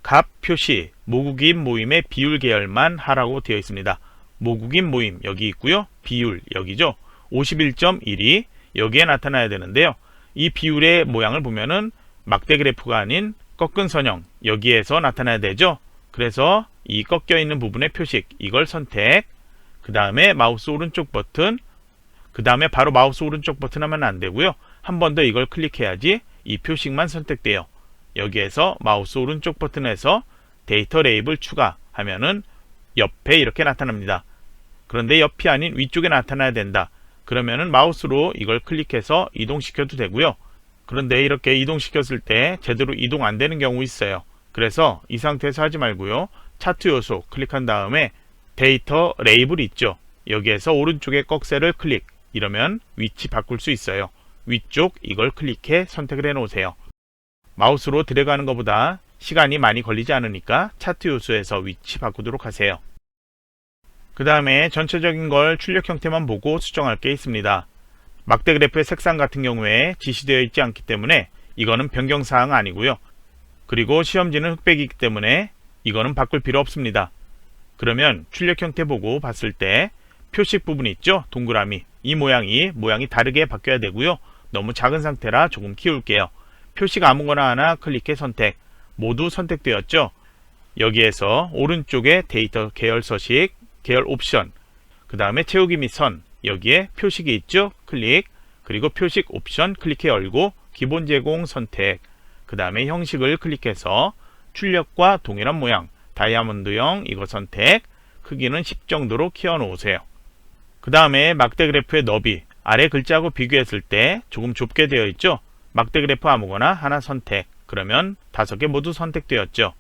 값 표시 모국인 모임의 비율 계열만 하라고 되어 있습니다. 모국인 모임 여기 있고요. 비율 여기죠. 51.1이 여기에 나타나야 되는데요. 이 비율의 모양을 보면은 막대 그래프가 아닌 꺾은 선형 여기에서 나타나야 되죠. 그래서 이 꺾여 있는 부분의 표식 이걸 선택, 그 다음에 마우스 오른쪽 버튼, 그 다음에 바로 마우스 오른쪽 버튼 하면 안 되고요. 한 번 더 이걸 클릭해야지 이 표식만 선택돼요. 여기에서 마우스 오른쪽 버튼에서 데이터 레이블 추가하면은 옆에 이렇게 나타납니다. 그런데 옆이 아닌 위쪽에 나타나야 된다. 그러면은 마우스로 이걸 클릭해서 이동시켜도 되고요. 그런데 이렇게 이동시켰을 때 제대로 이동 안 되는 경우 있어요. 그래서 이 상태에서 하지 말고요. 차트 요소 클릭한 다음에 데이터 레이블 있죠. 여기에서 오른쪽에 꺽쇠를 클릭. 이러면 위치 바꿀 수 있어요. 위쪽 이걸 클릭해 선택을 해 놓으세요. 마우스로 들어가는 것보다 시간이 많이 걸리지 않으니까 차트 요소에서 위치 바꾸도록 하세요. 그 다음에 전체적인 걸 출력 형태만 보고 수정할 게 있습니다. 막대 그래프의 색상 같은 경우에 지시되어 있지 않기 때문에 이거는 변경사항 아니고요. 그리고 시험지는 흑백이기 때문에 이거는 바꿀 필요 없습니다. 그러면 출력 형태 보고 봤을 때 표식 부분 있죠? 동그라미. 이 모양이 다르게 바뀌어야 되고요. 너무 작은 상태라 조금 키울게요. 표식 아무거나 하나 클릭해 선택. 모두 선택되었죠? 여기에서 오른쪽에 데이터 계열 서식, 계열 옵션, 그 다음에 채우기 및 선, 여기에 표식이 있죠? 클릭, 그리고 표식 옵션 클릭해 열고 기본 제공 선택, 그 다음에 형식을 클릭해서 출력과 동일한 모양, 다이아몬드형 이거 선택, 크기는 10 정도로 키워 놓으세요. 그 다음에 막대 그래프의 너비, 아래 글자하고 비교했을 때 조금 좁게 되어 있죠? 막대 그래프 아무거나 하나 선택. 그러면 5개 모두 선택되었죠.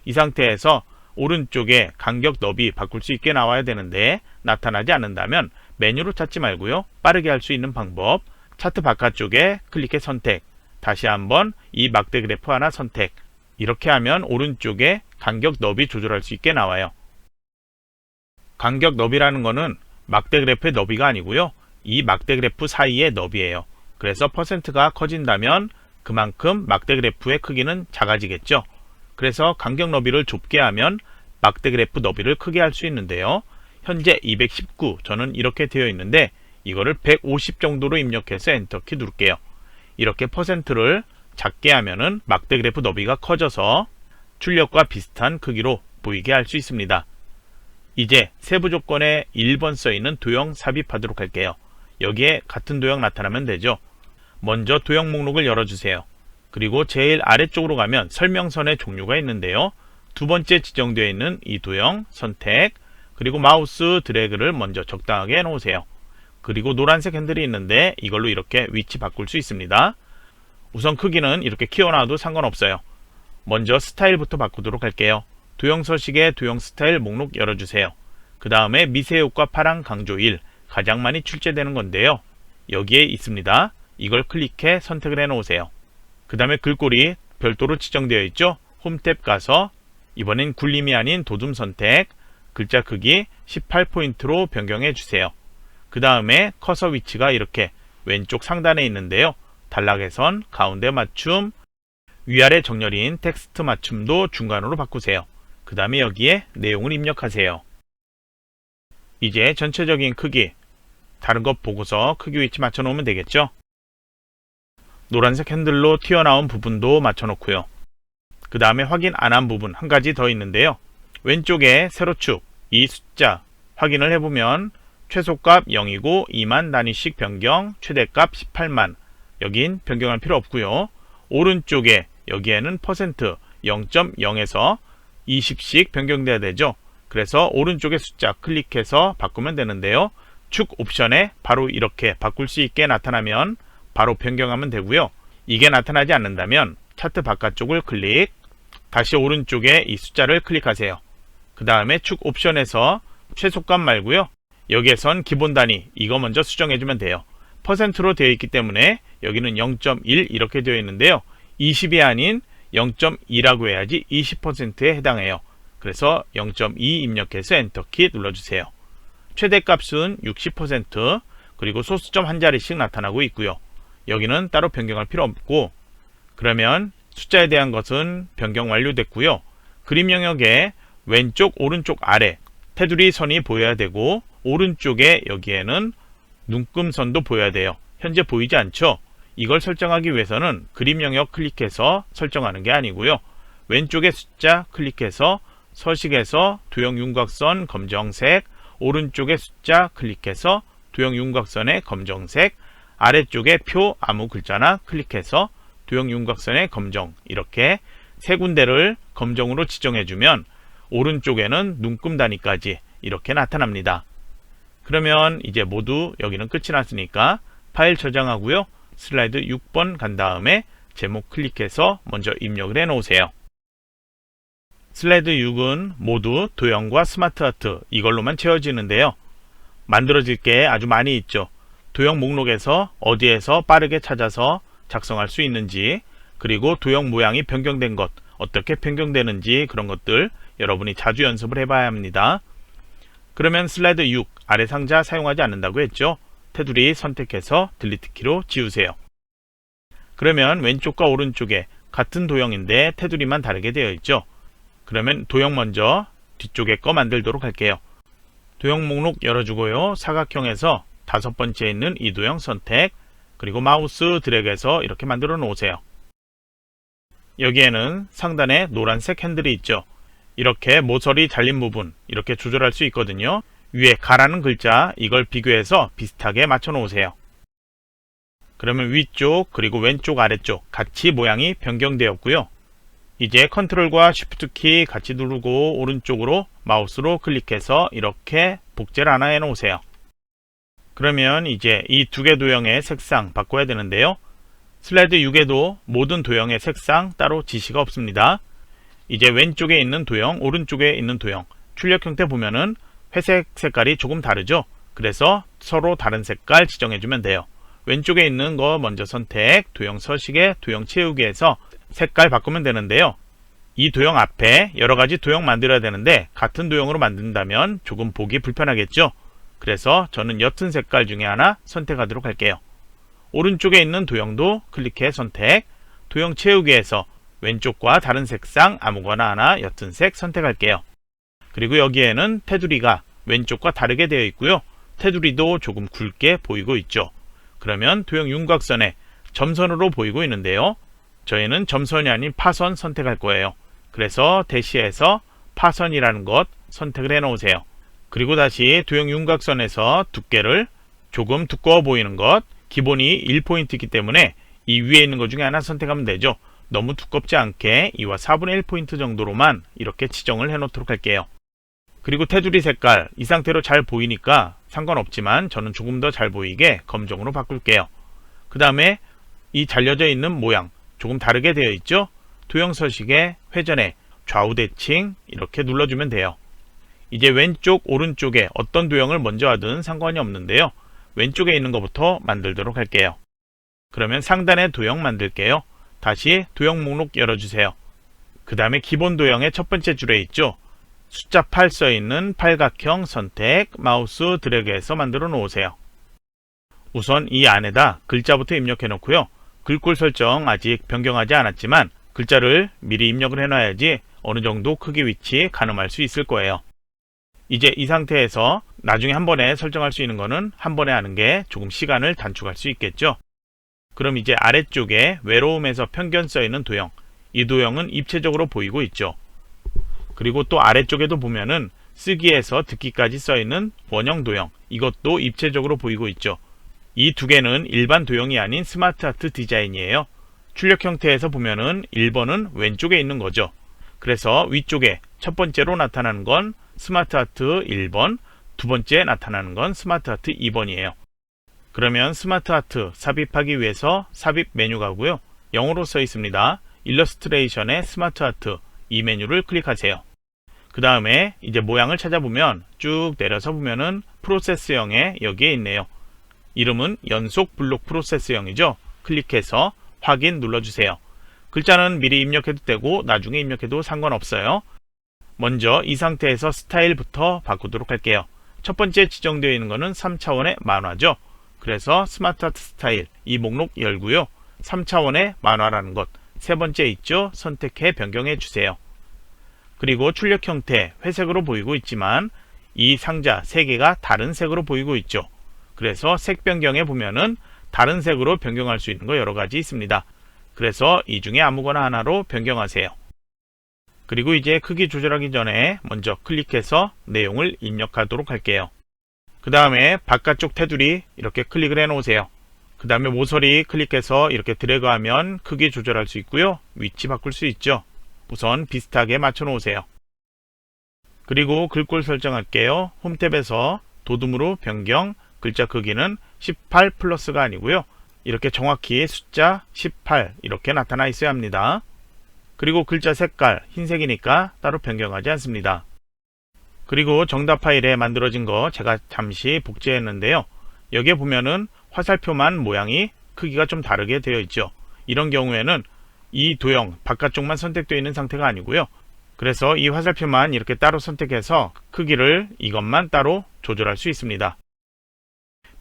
이 상태에서 오른쪽에 간격 너비 바꿀 수 있게 나와야 되는데 나타나지 않는다면 메뉴로 찾지 말고요. 빠르게 할 수 있는 방법, 차트 바깥쪽에 클릭해 선택. 다시 한번 이 막대 그래프 하나 선택. 이렇게 하면 오른쪽에 간격 너비 조절할 수 있게 나와요. 간격 너비라는 거는 막대 그래프의 너비가 아니고요. 이 막대 그래프 사이의 너비예요. 그래서 퍼센트가 커진다면 그만큼 막대 그래프의 크기는 작아지겠죠. 그래서 간격 너비를 좁게 하면 막대 그래프 너비를 크게 할 수 있는데요. 현재 219 저는 이렇게 되어 있는데 이거를 150 정도로 입력해서 엔터키 누를게요. 이렇게 퍼센트를 작게 하면은 막대 그래프 너비가 커져서 출력과 비슷한 크기로 보이게 할 수 있습니다. 이제 세부 조건에 1번 써있는 도형 삽입하도록 할게요. 여기에 같은 도형 나타나면 되죠. 먼저 도형 목록을 열어주세요. 그리고 제일 아래쪽으로 가면 설명선의 종류가 있는데요. 두 번째 지정되어 있는 이 도형 선택, 그리고 마우스 드래그를 먼저 적당하게 해놓으세요. 그리고 노란색 핸들이 있는데 이걸로 이렇게 위치 바꿀 수 있습니다. 우선 크기는 이렇게 키워놔도 상관없어요. 먼저 스타일부터 바꾸도록 할게요. 도형 서식의 도형 스타일 목록 열어주세요. 그 다음에 미세 효과 파랑 강조 1, 가장 많이 출제되는 건데요. 여기에 있습니다. 이걸 클릭해 선택을 해 놓으세요. 그 다음에 글꼴이 별도로 지정되어 있죠. 홈 탭 가서 이번엔 굴림이 아닌 도둠 선택, 글자 크기 18포인트로 변경해 주세요. 그 다음에 커서 위치가 이렇게 왼쪽 상단에 있는데요. 단락에선 가운데 맞춤, 위아래 정렬인 텍스트 맞춤도 중간으로 바꾸세요. 그 다음에 여기에 내용을 입력하세요. 이제 전체적인 크기, 다른 것 보고서 크기 위치 맞춰 놓으면 되겠죠. 노란색 핸들로 튀어나온 부분도 맞춰 놓고요. 그 다음에 확인 안 한 부분 한 가지 더 있는데요. 왼쪽에 세로축, 이 숫자 확인을 해보면 최소값 0이고 2만 단위씩 변경, 최대값 18만. 여긴 변경할 필요 없고요. 오른쪽에 여기에는 퍼센트 0.0에서 20씩 변경돼야 되죠. 그래서 오른쪽에 숫자 클릭해서 바꾸면 되는데요. 축 옵션에 바로 이렇게 바꿀 수 있게 나타나면 바로 변경하면 되고요. 이게 나타나지 않는다면 차트 바깥쪽을 클릭, 다시 오른쪽에 이 숫자를 클릭하세요. 그 다음에 축 옵션에서 최소값 말고요. 여기에선 기본 단위 이거 먼저 수정해주면 돼요. 퍼센트로 되어 있기 때문에 여기는 0.1 이렇게 되어 있는데요. 20이 아닌 0.2라고 해야지 20%에 해당해요. 그래서 0.2 입력해서 엔터키 눌러주세요. 최대값은 60%, 그리고 소수점 한 자리씩 나타나고 있고요. 여기는 따로 변경할 필요 없고, 그러면 숫자에 대한 것은 변경 완료됐고요. 그림 영역에 왼쪽 오른쪽 아래 테두리 선이 보여야 되고, 오른쪽에 여기에는 눈금선도 보여야 돼요. 현재 보이지 않죠? 이걸 설정하기 위해서는 그림 영역 클릭해서 설정하는 게 아니고요. 왼쪽에 숫자 클릭해서 서식에서 도형 윤곽선 검정색, 오른쪽에 숫자 클릭해서 도형 윤곽선의 검정색, 아래쪽에 표 아무 글자나 클릭해서 도형 윤곽선의 검정, 이렇게 세 군데를 검정으로 지정해주면 오른쪽에는 눈금 단위까지 이렇게 나타납니다. 그러면 이제 모두 여기는 끝이 났으니까 파일 저장하고요. 슬라이드 6번 간 다음에 제목 클릭해서 먼저 입력을 해 놓으세요. 슬라이드 6은 모두 도형과 스마트 아트 이걸로만 채워지는데요. 만들어질 게 아주 많이 있죠. 도형 목록에서 어디에서 빠르게 찾아서 작성할 수 있는지, 그리고 도형 모양이 변경된 것, 어떻게 변경되는지 그런 것들 여러분이 자주 연습을 해봐야 합니다. 그러면 슬라이드 6 아래 상자 사용하지 않는다고 했죠. 테두리 선택해서 딜리트 키로 지우세요. 그러면 왼쪽과 오른쪽에 같은 도형인데 테두리만 다르게 되어 있죠. 그러면 도형 먼저 뒤쪽에 거 만들도록 할게요. 도형 목록 열어주고요. 사각형에서 다섯 번째에 있는 이 도형 선택, 그리고 마우스 드래그해서 이렇게 만들어 놓으세요. 여기에는 상단에 노란색 핸들이 있죠. 이렇게 모서리 잘린 부분 이렇게 조절할 수 있거든요. 위에 가라는 글자 이걸 비교해서 비슷하게 맞춰 놓으세요. 그러면 위쪽 그리고 왼쪽 아래쪽 같이 모양이 변경되었고요. 이제 컨트롤과 쉬프트 키 같이 누르고 오른쪽으로 마우스로 클릭해서 이렇게 복제를 하나 해 놓으세요. 그러면 이제 이 두 개 도형의 색상 바꿔야 되는데요. 슬라이드 6에도 모든 도형의 색상 따로 지시가 없습니다. 이제 왼쪽에 있는 도형, 오른쪽에 있는 도형 출력 형태 보면은 회색 색깔이 조금 다르죠. 그래서 서로 다른 색깔 지정해주면 돼요. 왼쪽에 있는 거 먼저 선택, 도형 서식에 도형 채우기에서 색깔 바꾸면 되는데요. 이 도형 앞에 여러가지 도형 만들어야 되는데 같은 도형으로 만든다면 조금 보기 불편하겠죠. 그래서 저는 옅은 색깔 중에 하나 선택하도록 할게요. 오른쪽에 있는 도형도 클릭해 선택, 도형 채우기에서 왼쪽과 다른 색상 아무거나 하나 옅은 색 선택할게요. 그리고 여기에는 테두리가 왼쪽과 다르게 되어 있고요. 테두리도 조금 굵게 보이고 있죠. 그러면 도형 윤곽선에 점선으로 보이고 있는데요. 저희는 점선이 아닌 파선 선택할 거예요. 그래서 대시해서 파선이라는 것 선택을 해 놓으세요. 그리고 다시 도형 윤곽선에서 두께를 조금 두꺼워 보이는 것, 기본이 1포인트이기 때문에 이 위에 있는 것 중에 하나 선택하면 되죠. 너무 두껍지 않게 2와 4분의 1포인트 정도로만 이렇게 지정을 해 놓도록 할게요. 그리고 테두리 색깔 이 상태로 잘 보이니까 상관없지만 저는 조금 더 잘 보이게 검정으로 바꿀게요. 그 다음에 이 잘려져 있는 모양 조금 다르게 되어 있죠? 도형 서식에 회전에 좌우 대칭 이렇게 눌러주면 돼요. 이제 왼쪽 오른쪽에 어떤 도형을 먼저 하든 상관이 없는데요. 왼쪽에 있는 것부터 만들도록 할게요. 그러면 상단에 도형 만들게요. 다시 도형 목록 열어주세요. 그 다음에 기본 도형의 첫 번째 줄에 있죠? 숫자 8 써있는 팔각형 선택, 마우스 드래그해서 만들어 놓으세요. 우선 이 안에다 글자부터 입력해 놓고요. 글꼴 설정 아직 변경하지 않았지만 글자를 미리 입력을 해놔야지 어느 정도 크기 위치 가늠할 수 있을 거예요. 이제 이 상태에서 나중에 한 번에 설정할 수 있는 거는 한 번에 하는 게 조금 시간을 단축할 수 있겠죠. 그럼 이제 아래쪽에 외로움에서 편견 써있는 도형, 이 도형은 입체적으로 보이고 있죠. 그리고 또 아래쪽에도 보면은 쓰기에서 듣기까지 써있는 원형 도형, 이것도 입체적으로 보이고 있죠. 이 두 개는 일반 도형이 아닌 스마트 아트 디자인이에요. 출력 형태에서 보면은 1번은 왼쪽에 있는 거죠. 그래서 위쪽에 첫 번째로 나타나는 건 스마트 아트 1번, 두 번째 나타나는 건 스마트 아트 2번이에요. 그러면 스마트 아트 삽입하기 위해서 삽입 메뉴 가고요. 0으로 써 있습니다. 일러스트레이션의 스마트 아트 이 메뉴를 클릭하세요. 그 다음에 이제 모양을 찾아보면 쭉 내려서 보면은 프로세스형에 여기에 있네요. 이름은 연속 블록 프로세스형이죠. 클릭해서 확인 눌러주세요. 글자는 미리 입력해도 되고 나중에 입력해도 상관없어요. 먼저 이 상태에서 스타일부터 바꾸도록 할게요. 첫 번째 지정되어 있는 것은 3차원의 만화죠. 그래서 스마트 아트 스타일 이 목록 열고요. 3차원의 만화라는 것 세 번째 있죠. 선택해 변경해 주세요. 그리고 출력 형태 회색으로 보이고 있지만 이 상자 3개가 다른 색으로 보이고 있죠. 그래서 색 변경에 보면은 다른 색으로 변경할 수 있는 거 여러 가지 있습니다. 그래서 이 중에 아무거나 하나로 변경하세요. 그리고 이제 크기 조절하기 전에 먼저 클릭해서 내용을 입력하도록 할게요. 그 다음에 바깥쪽 테두리 이렇게 클릭을 해 놓으세요. 그 다음에 모서리 클릭해서 이렇게 드래그하면 크기 조절할 수 있고요. 위치 바꿀 수 있죠. 우선 비슷하게 맞춰 놓으세요. 그리고 글꼴 설정할게요. 홈탭에서 도둠으로 변경, 글자 크기는 18 플러스가 아니고요. 이렇게 정확히 숫자 18 이렇게 나타나 있어야 합니다. 그리고 글자 색깔 흰색이니까 따로 변경하지 않습니다. 그리고 정답 파일에 만들어진 거 제가 잠시 복제했는데요. 여기에 보면은 화살표만 모양이 크기가 좀 다르게 되어 있죠. 이런 경우에는 이 도형 바깥쪽만 선택되어 있는 상태가 아니고요. 그래서 이 화살표만 이렇게 따로 선택해서 크기를 이것만 따로 조절할 수 있습니다.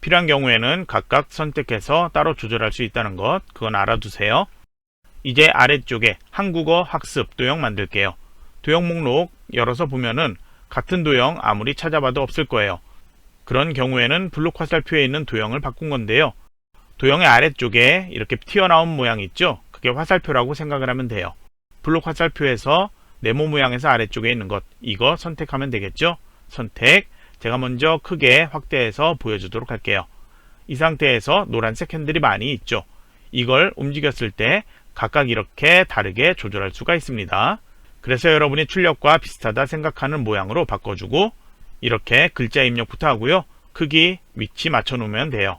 필요한 경우에는 각각 선택해서 따로 조절할 수 있다는 것, 그건 알아두세요. 이제 아래쪽에 한국어 학습 도형 만들게요. 도형 목록 열어서 보면은 같은 도형 아무리 찾아봐도 없을 거예요. 그런 경우에는 블록 화살표에 있는 도형을 바꾼 건데요. 도형의 아래쪽에 이렇게 튀어나온 모양이 있죠? 그게 화살표라고 생각을 하면 돼요. 블록 화살표에서 네모 모양에서 아래쪽에 있는 것, 이거 선택하면 되겠죠? 선택, 제가 먼저 크게 확대해서 보여주도록 할게요. 이 상태에서 노란색 핸들이 많이 있죠? 이걸 움직였을 때 각각 이렇게 다르게 조절할 수가 있습니다. 그래서 여러분이 출력과 비슷하다 생각하는 모양으로 바꿔주고 이렇게 글자 입력부터 하고요. 크기, 위치 맞춰 놓으면 돼요.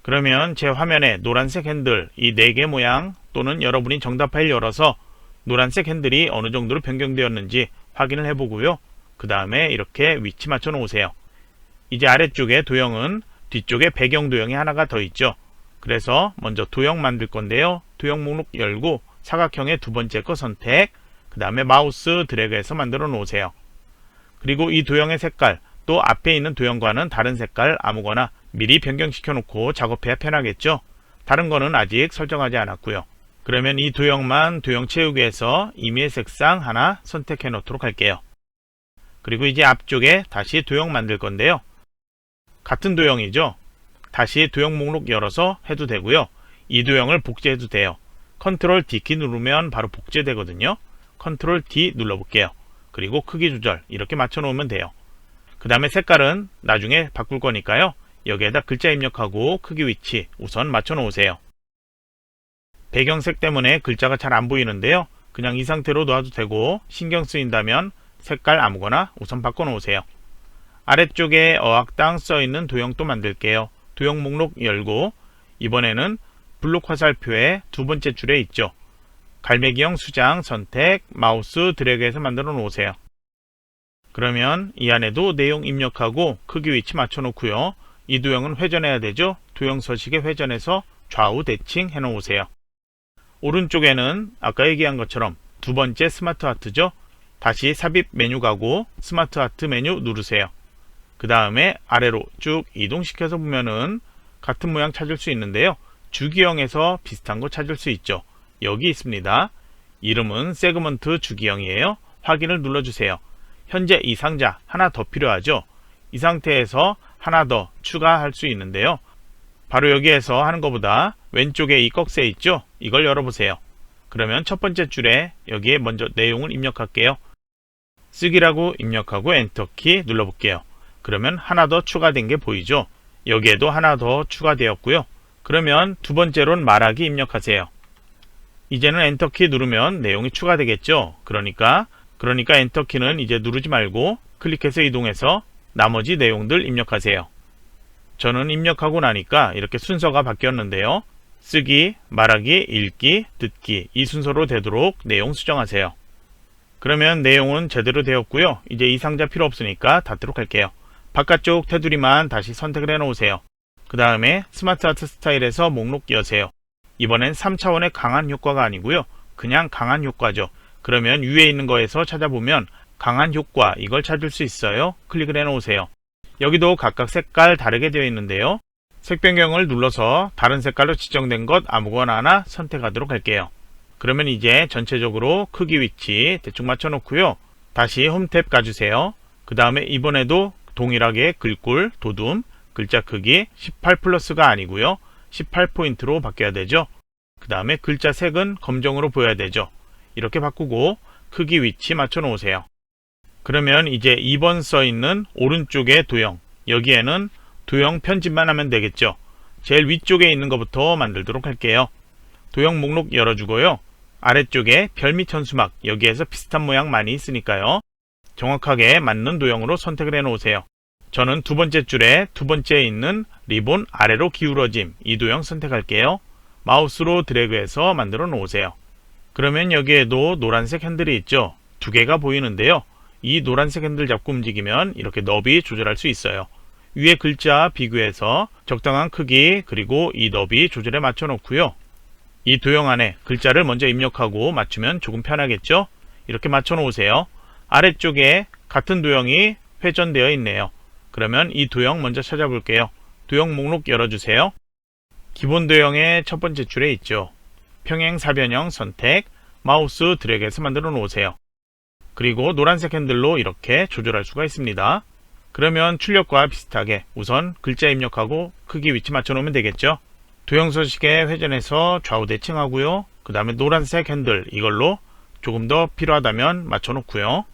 그러면 제 화면에 노란색 핸들 이 4개 모양 또는 여러분이 정답 파일 열어서 노란색 핸들이 어느 정도로 변경되었는지 확인을 해보고요. 그 다음에 이렇게 위치 맞춰 놓으세요. 이제 아래쪽에 도형은 뒤쪽에 배경 도형이 하나가 더 있죠. 그래서 먼저 도형 만들 건데요. 도형 목록 열고 사각형의 두 번째 거 선택, 그 다음에 마우스 드래그해서 만들어 놓으세요. 그리고 이 도형의 색깔, 또 앞에 있는 도형과는 다른 색깔 아무거나 미리 변경시켜 놓고 작업해야 편하겠죠. 다른 거는 아직 설정하지 않았고요. 그러면 이 도형만 도형 채우기에서 임의의 색상 하나 선택해 놓도록 할게요. 그리고 이제 앞쪽에 다시 도형 만들 건데요. 같은 도형이죠. 다시 도형 목록 열어서 해도 되고요. 이 도형을 복제해도 돼요. 컨트롤 D키 누르면 바로 복제되거든요. 컨트롤 D 눌러볼게요. 그리고 크기 조절 이렇게 맞춰 놓으면 돼요. 그 다음에 색깔은 나중에 바꿀 거니까요. 여기에다 글자 입력하고 크기 위치 우선 맞춰 놓으세요. 배경색 때문에 글자가 잘 안 보이는데요. 그냥 이 상태로 놔도 되고 신경 쓰인다면 색깔 아무거나 우선 바꿔 놓으세요. 아래쪽에 어학당 써있는 도형도 만들게요. 도형 목록 열고 이번에는 블록 화살표의 두 번째 줄에 있죠. 갈매기형 수장 선택, 마우스 드래그해서 만들어 놓으세요. 그러면 이 안에도 내용 입력하고 크기 위치 맞춰 놓고요. 이 도형은 회전해야 되죠. 도형 서식에 회전해서 좌우 대칭 해 놓으세요. 오른쪽에는 아까 얘기한 것처럼 두 번째 스마트 하트죠. 다시 삽입 메뉴 가고 스마트 하트 메뉴 누르세요. 그 다음에 아래로 쭉 이동시켜서 보면은 같은 모양 찾을 수 있는데요. 주기형에서 비슷한 거 찾을 수 있죠. 여기 있습니다. 이름은 세그먼트 주기형이에요. 확인을 눌러주세요. 현재 이 상자 하나 더 필요하죠. 이 상태에서 하나 더 추가할 수 있는데요. 바로 여기에서 하는 것보다 왼쪽에 이 꺽쇠 있죠. 이걸 열어보세요. 그러면 첫 번째 줄에 여기에 먼저 내용을 입력할게요. 쓰기라고 입력하고 엔터키 눌러볼게요. 그러면 하나 더 추가된 게 보이죠. 여기에도 하나 더 추가되었고요. 그러면 두 번째로는 말하기 입력하세요. 이제는 엔터키 누르면 내용이 추가되겠죠. 그러니까 엔터키는 이제 누르지 말고 클릭해서 이동해서 나머지 내용들 입력하세요. 저는 입력하고 나니까 이렇게 순서가 바뀌었는데요. 쓰기, 말하기, 읽기, 듣기 이 순서로 되도록 내용 수정하세요. 그러면 내용은 제대로 되었고요. 이제 이 상자 필요 없으니까 닫도록 할게요. 바깥쪽 테두리만 다시 선택을 해 놓으세요. 그 다음에 스마트 아트 스타일에서 목록 여세요. 이번엔 3차원의 강한 효과가 아니고요. 그냥 강한 효과죠. 그러면 위에 있는 거에서 찾아보면 강한 효과 이걸 찾을 수 있어요. 클릭을 해 놓으세요. 여기도 각각 색깔 다르게 되어 있는데요. 색 변경을 눌러서 다른 색깔로 지정된 것 아무거나 하나 선택하도록 할게요. 그러면 이제 전체적으로 크기 위치 대충 맞춰 놓고요. 다시 홈 탭 가주세요. 그 다음에 이번에도 동일하게 글꼴, 도둠, 글자 크기 18 플러스가 아니고요. 18포인트로 바뀌어야 되죠. 그 다음에 글자 색은 검정으로 보여야 되죠. 이렇게 바꾸고 크기 위치 맞춰 놓으세요. 그러면 이제 2번 써있는 오른쪽의 도형, 여기에는 도형 편집만 하면 되겠죠. 제일 위쪽에 있는 것부터 만들도록 할게요. 도형 목록 열어주고요. 아래쪽에 별 및 현수막, 여기에서 비슷한 모양 많이 있으니까요. 정확하게 맞는 도형으로 선택을 해 놓으세요. 저는 두 번째 줄에 두 번째에 있는 리본 아래로 기울어짐, 이 도형 선택할게요. 마우스로 드래그해서 만들어 놓으세요. 그러면 여기에도 노란색 핸들이 있죠. 두 개가 보이는데요. 이 노란색 핸들 잡고 움직이면 이렇게 너비 조절할 수 있어요. 위에 글자 비교해서 적당한 크기 그리고 이 너비 조절에 맞춰 놓고요. 이 도형 안에 글자를 먼저 입력하고 맞추면 조금 편하겠죠? 이렇게 맞춰 놓으세요. 아래쪽에 같은 도형이 회전되어 있네요. 그러면 이 도형 먼저 찾아볼게요. 도형 목록 열어주세요. 기본 도형의 첫 번째 줄에 있죠. 평행 사변형 선택, 마우스 드래그해서 만들어 놓으세요. 그리고 노란색 핸들로 이렇게 조절할 수가 있습니다. 그러면 출력과 비슷하게 우선 글자 입력하고 크기 위치 맞춰 놓으면 되겠죠. 도형 서식에 회전해서 좌우 대칭하고요. 그 다음에 노란색 핸들 이걸로 조금 더 필요하다면 맞춰 놓고요.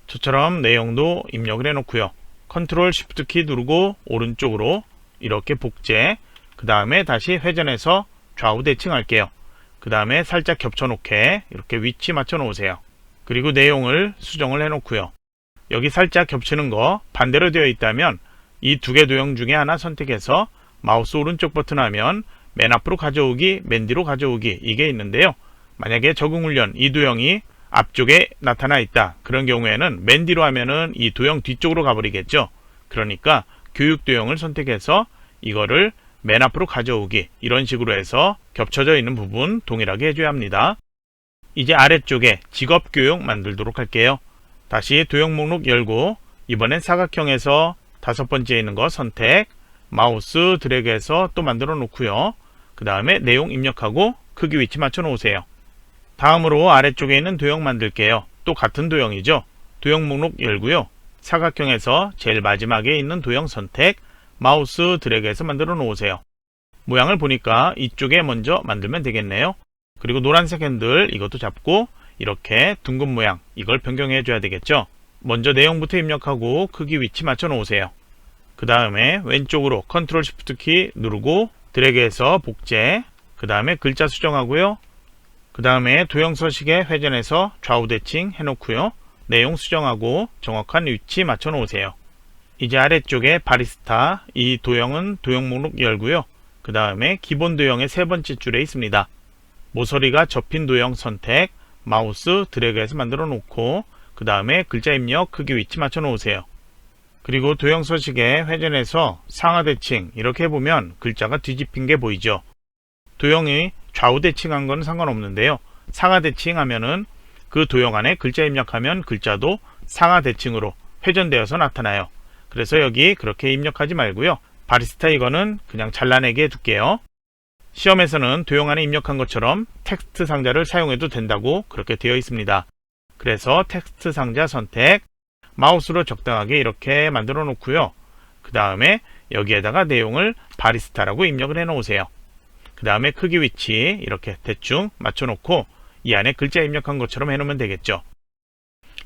저처럼 내용도 입력을 해 놓고요. 컨트롤 쉬프트 키 누르고 오른쪽으로 이렇게 복제, 그 다음에 다시 회전해서 좌우 대칭할게요. 그 다음에 살짝 겹쳐 놓게 이렇게 위치 맞춰 놓으세요. 그리고 내용을 수정을 해 놓고요. 여기 살짝 겹치는 거 반대로 되어 있다면 이 두 개 도형 중에 하나 선택해서 마우스 오른쪽 버튼 하면 맨 앞으로 가져오기, 맨 뒤로 가져오기 이게 있는데요. 만약에 적응 훈련 이 도형이 앞쪽에 나타나 있다. 그런 경우에는 맨 뒤로 하면은 이 도형 뒤쪽으로 가버리겠죠. 그러니까 교육 도형을 선택해서 이거를 맨 앞으로 가져오기 이런 식으로 해서 겹쳐져 있는 부분 동일하게 해줘야 합니다. 이제 아래쪽에 직업 교육 만들도록 할게요. 다시 도형 목록 열고 이번엔 사각형에서 다섯 번째에 있는 거 선택, 마우스 드래그해서 또 만들어 놓고요. 그 다음에 내용 입력하고 크기 위치 맞춰 놓으세요. 다음으로 아래쪽에 있는 도형 만들게요. 또 같은 도형이죠. 도형 목록 열고요. 사각형에서 제일 마지막에 있는 도형 선택, 마우스 드래그해서 만들어 놓으세요. 모양을 보니까 이쪽에 먼저 만들면 되겠네요. 그리고 노란색 핸들 이것도 잡고 이렇게 둥근 모양 이걸 변경해 줘야 되겠죠. 먼저 내용부터 입력하고 크기 위치 맞춰 놓으세요. 그 다음에 왼쪽으로 컨트롤 쉬프트 키 누르고 드래그해서 복제, 그 다음에 글자 수정하고요. 그 다음에 도형 서식에 회전해서 좌우 대칭 해놓고요. 내용 수정하고 정확한 위치 맞춰 놓으세요. 이제 아래쪽에 바리스타, 이 도형은 도형 목록 열고요. 그 다음에 기본 도형의 세 번째 줄에 있습니다. 모서리가 접힌 도형 선택, 마우스 드래그해서 만들어 놓고 그 다음에 글자 입력 크기 위치 맞춰 놓으세요. 그리고 도형 서식에 회전해서 상하 대칭 이렇게 해보면 글자가 뒤집힌 게 보이죠. 도형이 좌우 대칭한 건 상관없는데요. 상하 대칭하면은 그 도형 안에 글자 입력하면 글자도 상하 대칭으로 회전되어서 나타나요. 그래서 여기 그렇게 입력하지 말고요. 바리스타 이거는 그냥 잘라내게 해둘게요. 시험에서는 도형 안에 입력한 것처럼 텍스트 상자를 사용해도 된다고 그렇게 되어 있습니다. 그래서 텍스트 상자 선택, 마우스로 적당하게 이렇게 만들어 놓고요. 그 다음에 여기에다가 내용을 바리스타라고 입력을 해 놓으세요. 그 다음에 크기 위치 이렇게 대충 맞춰 놓고 이 안에 글자 입력한 것처럼 해 놓으면 되겠죠.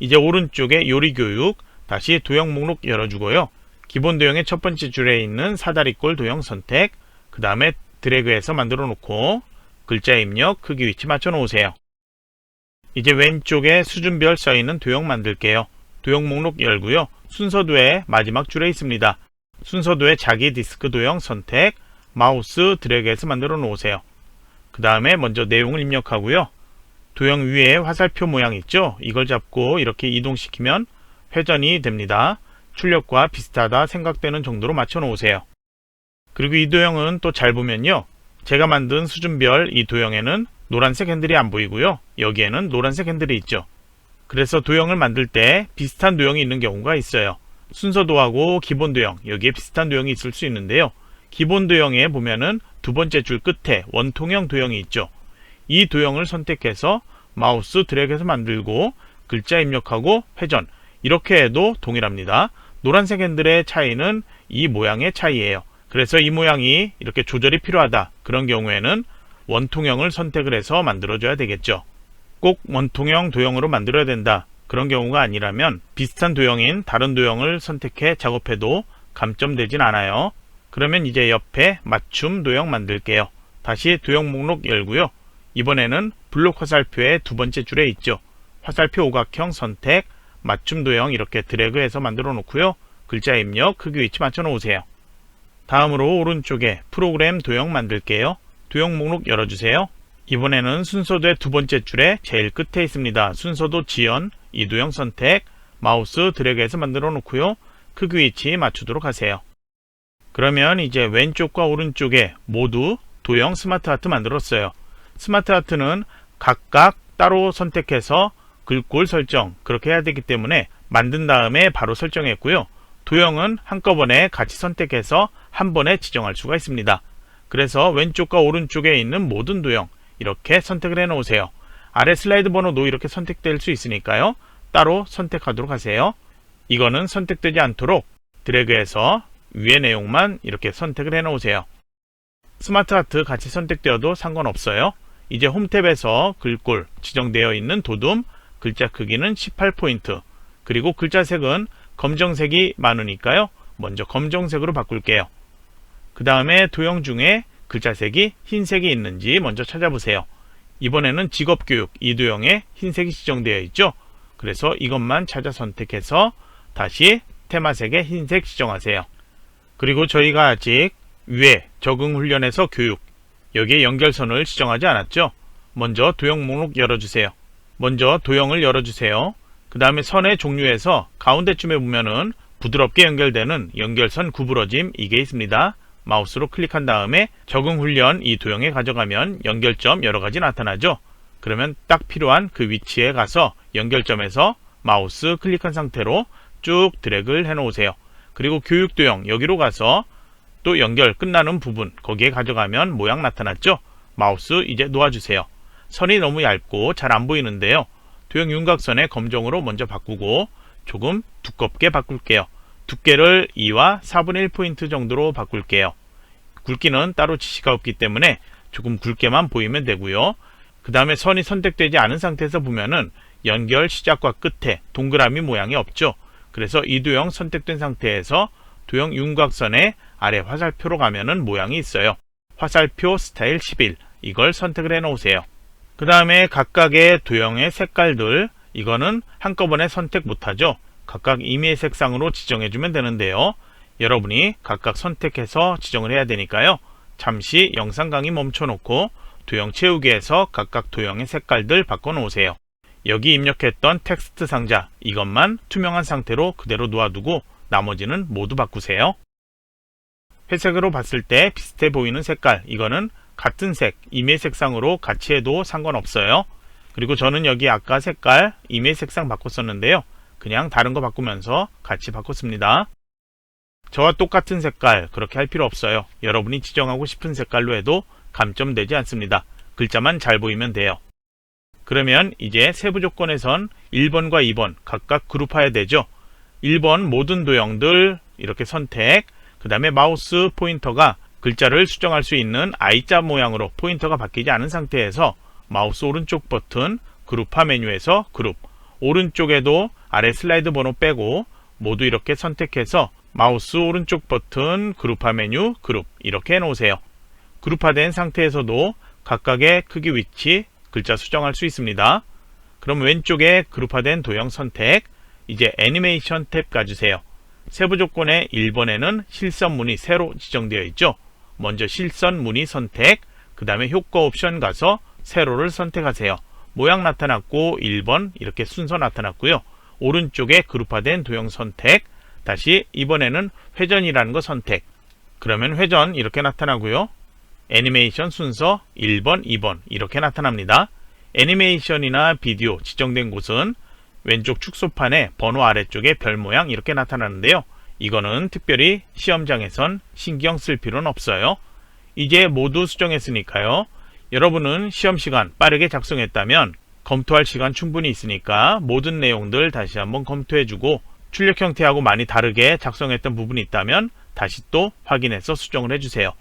이제 오른쪽에 요리교육, 다시 도형 목록 열어주고요. 기본 도형의 첫 번째 줄에 있는 사다리꼴 도형 선택, 그 다음에 드래그해서 만들어 놓고 글자 입력 크기 위치 맞춰 놓으세요. 이제 왼쪽에 수준별 써있는 도형 만들게요. 도형 목록 열고요. 순서도의 마지막 줄에 있습니다. 순서도의 자기 디스크 도형 선택, 마우스 드래그해서 만들어 놓으세요. 그 다음에 먼저 내용을 입력하고요. 도형 위에 화살표 모양 있죠? 이걸 잡고 이렇게 이동시키면 회전이 됩니다. 출력과 비슷하다 생각되는 정도로 맞춰 놓으세요. 그리고 이 도형은 또 잘 보면요. 제가 만든 수준별 이 도형에는 노란색 핸들이 안 보이고요. 여기에는 노란색 핸들이 있죠. 그래서 도형을 만들 때 비슷한 도형이 있는 경우가 있어요. 순서도하고 기본 도형, 여기에 비슷한 도형이 있을 수 있는데요. 기본 도형에 보면은 두 번째 줄 끝에 원통형 도형이 있죠. 이 도형을 선택해서 마우스 드래그해서 만들고 글자 입력하고 회전, 이렇게 해도 동일합니다. 노란색 핸들의 차이는 이 모양의 차이예요. 그래서 이 모양이 이렇게 조절이 필요하다, 그런 경우에는 원통형을 선택을 해서 만들어줘야 되겠죠. 꼭 원통형 도형으로 만들어야 된다, 그런 경우가 아니라면 비슷한 도형인 다른 도형을 선택해 작업해도 감점되진 않아요. 그러면 이제 옆에 맞춤 도형 만들게요. 다시 도형 목록 열고요. 이번에는 블록 화살표의 두 번째 줄에 있죠. 화살표 오각형 선택, 맞춤 도형 이렇게 드래그해서 만들어 놓고요. 글자 입력 크기 위치 맞춰 놓으세요. 다음으로 오른쪽에 프로그램 도형 만들게요. 도형 목록 열어주세요. 이번에는 순서도의 두 번째 줄에 제일 끝에 있습니다. 순서도 지연, 이 도형 선택, 마우스 드래그해서 만들어 놓고요. 크기 위치 맞추도록 하세요. 그러면 이제 왼쪽과 오른쪽에 모두 도형 스마트 하트 만들었어요. 스마트 하트는 각각 따로 선택해서 글꼴 설정 그렇게 해야 되기 때문에 만든 다음에 바로 설정했고요. 도형은 한꺼번에 같이 선택해서 한 번에 지정할 수가 있습니다. 그래서 왼쪽과 오른쪽에 있는 모든 도형 이렇게 선택을 해 놓으세요. 아래 슬라이드 번호도 이렇게 선택될 수 있으니까요. 따로 선택하도록 하세요. 이거는 선택되지 않도록 드래그해서 위의 내용만 이렇게 선택을 해 놓으세요. 스마트 하트 같이 선택되어도 상관없어요. 이제 홈 탭에서 글꼴 지정되어 있는 도둠, 글자 크기는 18포인트, 그리고 글자 색은 검정색이 많으니까요. 먼저 검정색으로 바꿀게요. 그 다음에 도형 중에 글자 색이 흰색이 있는지 먼저 찾아보세요. 이번에는 직업교육 이 도형에 흰색이 지정되어 있죠. 그래서 이것만 찾아 선택해서 다시 테마색에 흰색 지정하세요. 그리고 저희가 아직 위에 적응 훈련에서 교육, 여기에 연결선을 지정하지 않았죠. 먼저 도형 목록 열어주세요. 먼저 도형을 열어주세요. 그 다음에 선의 종류에서 가운데쯤에 보면은 부드럽게 연결되는 연결선 구부러짐 이게 있습니다. 마우스로 클릭한 다음에 적응 훈련 이 도형에 가져가면 연결점 여러가지 나타나죠. 그러면 딱 필요한 그 위치에 가서 연결점에서 마우스 클릭한 상태로 쭉 드래그를 해 놓으세요. 그리고 교육 도형 여기로 가서 또 연결 끝나는 부분 거기에 가져가면 모양 나타났죠. 마우스 이제 놓아주세요. 선이 너무 얇고 잘 안 보이는데요. 도형 윤곽선의 검정으로 먼저 바꾸고 조금 두껍게 바꿀게요. 두께를 2와 4분의 1포인트 정도로 바꿀게요. 굵기는 따로 지시가 없기 때문에 조금 굵게만 보이면 되고요. 그 다음에 선이 선택되지 않은 상태에서 보면은 연결 시작과 끝에 동그라미 모양이 없죠. 그래서 이 도형 선택된 상태에서 도형 윤곽선의 아래 화살표로 가면은 모양이 있어요. 화살표 스타일 11 이걸 선택을 해 놓으세요. 그 다음에 각각의 도형의 색깔들 이거는 한꺼번에 선택 못하죠. 각각 임의의 색상으로 지정해주면 되는데요. 여러분이 각각 선택해서 지정을 해야 되니까요. 잠시 영상 강의 멈춰놓고 도형 채우기에서 각각 도형의 색깔들 바꿔놓으세요. 여기 입력했던 텍스트 상자, 이것만 투명한 상태로 그대로 놓아두고 나머지는 모두 바꾸세요. 회색으로 봤을 때 비슷해 보이는 색깔, 이거는 같은 색, 임의 색상으로 같이 해도 상관없어요. 그리고 저는 여기 아까 색깔, 임의 색상 바꿨었는데요. 그냥 다른 거 바꾸면서 같이 바꿨습니다. 저와 똑같은 색깔 그렇게 할 필요 없어요. 여러분이 지정하고 싶은 색깔로 해도 감점되지 않습니다. 글자만 잘 보이면 돼요. 그러면 이제 세부 조건에선 1번과 2번 각각 그룹해야 되죠. 1번 모든 도형들 이렇게 선택, 그 다음에 마우스 포인터가 글자를 수정할 수 있는 I자 모양으로 포인터가 바뀌지 않은 상태에서 마우스 오른쪽 버튼 그룹화 메뉴에서 그룹, 오른쪽에도 아래 슬라이드 번호 빼고 모두 이렇게 선택해서 마우스 오른쪽 버튼 그룹화 메뉴 그룹 이렇게 해놓으세요. 그룹화된 상태에서도 각각의 크기 위치 글자 수정할 수 있습니다. 그럼 왼쪽에 그룹화된 도형 선택, 이제 애니메이션 탭 가주세요. 세부 조건의 1번에는 실선 무늬 세로 지정되어 있죠. 먼저 실선 무늬 선택, 그 다음에 효과 옵션 가서 세로를 선택하세요. 모양 나타났고 1번 이렇게 순서 나타났고요. 오른쪽에 그룹화된 도형 선택, 다시 이번에는 회전이라는 거 선택. 그러면 회전 이렇게 나타나고요. 애니메이션 순서 1번, 2번 이렇게 나타납니다. 애니메이션이나 비디오 지정된 곳은 왼쪽 축소판의 번호 아래쪽에 별 모양 이렇게 나타나는데요. 이거는 특별히 시험장에선 신경 쓸 필요는 없어요. 이제 모두 수정했으니까요. 여러분은 시험시간 빠르게 작성했다면 검토할 시간 충분히 있으니까 모든 내용들 다시 한번 검토해주고 출력 형태하고 많이 다르게 작성했던 부분이 있다면 다시 또 확인해서 수정을 해주세요.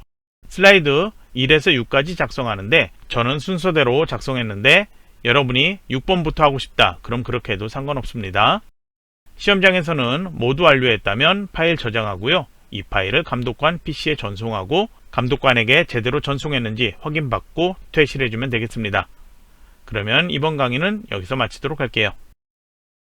슬라이드 1에서 6까지 작성하는데 저는 순서대로 작성했는데 여러분이 6번부터 하고 싶다. 그럼 그렇게 해도 상관없습니다. 시험장에서는 모두 완료했다면 파일 저장하고요. 이 파일을 감독관 PC에 전송하고 감독관에게 제대로 전송했는지 확인받고 퇴실해주면 되겠습니다. 그러면 이번 강의는 여기서 마치도록 할게요.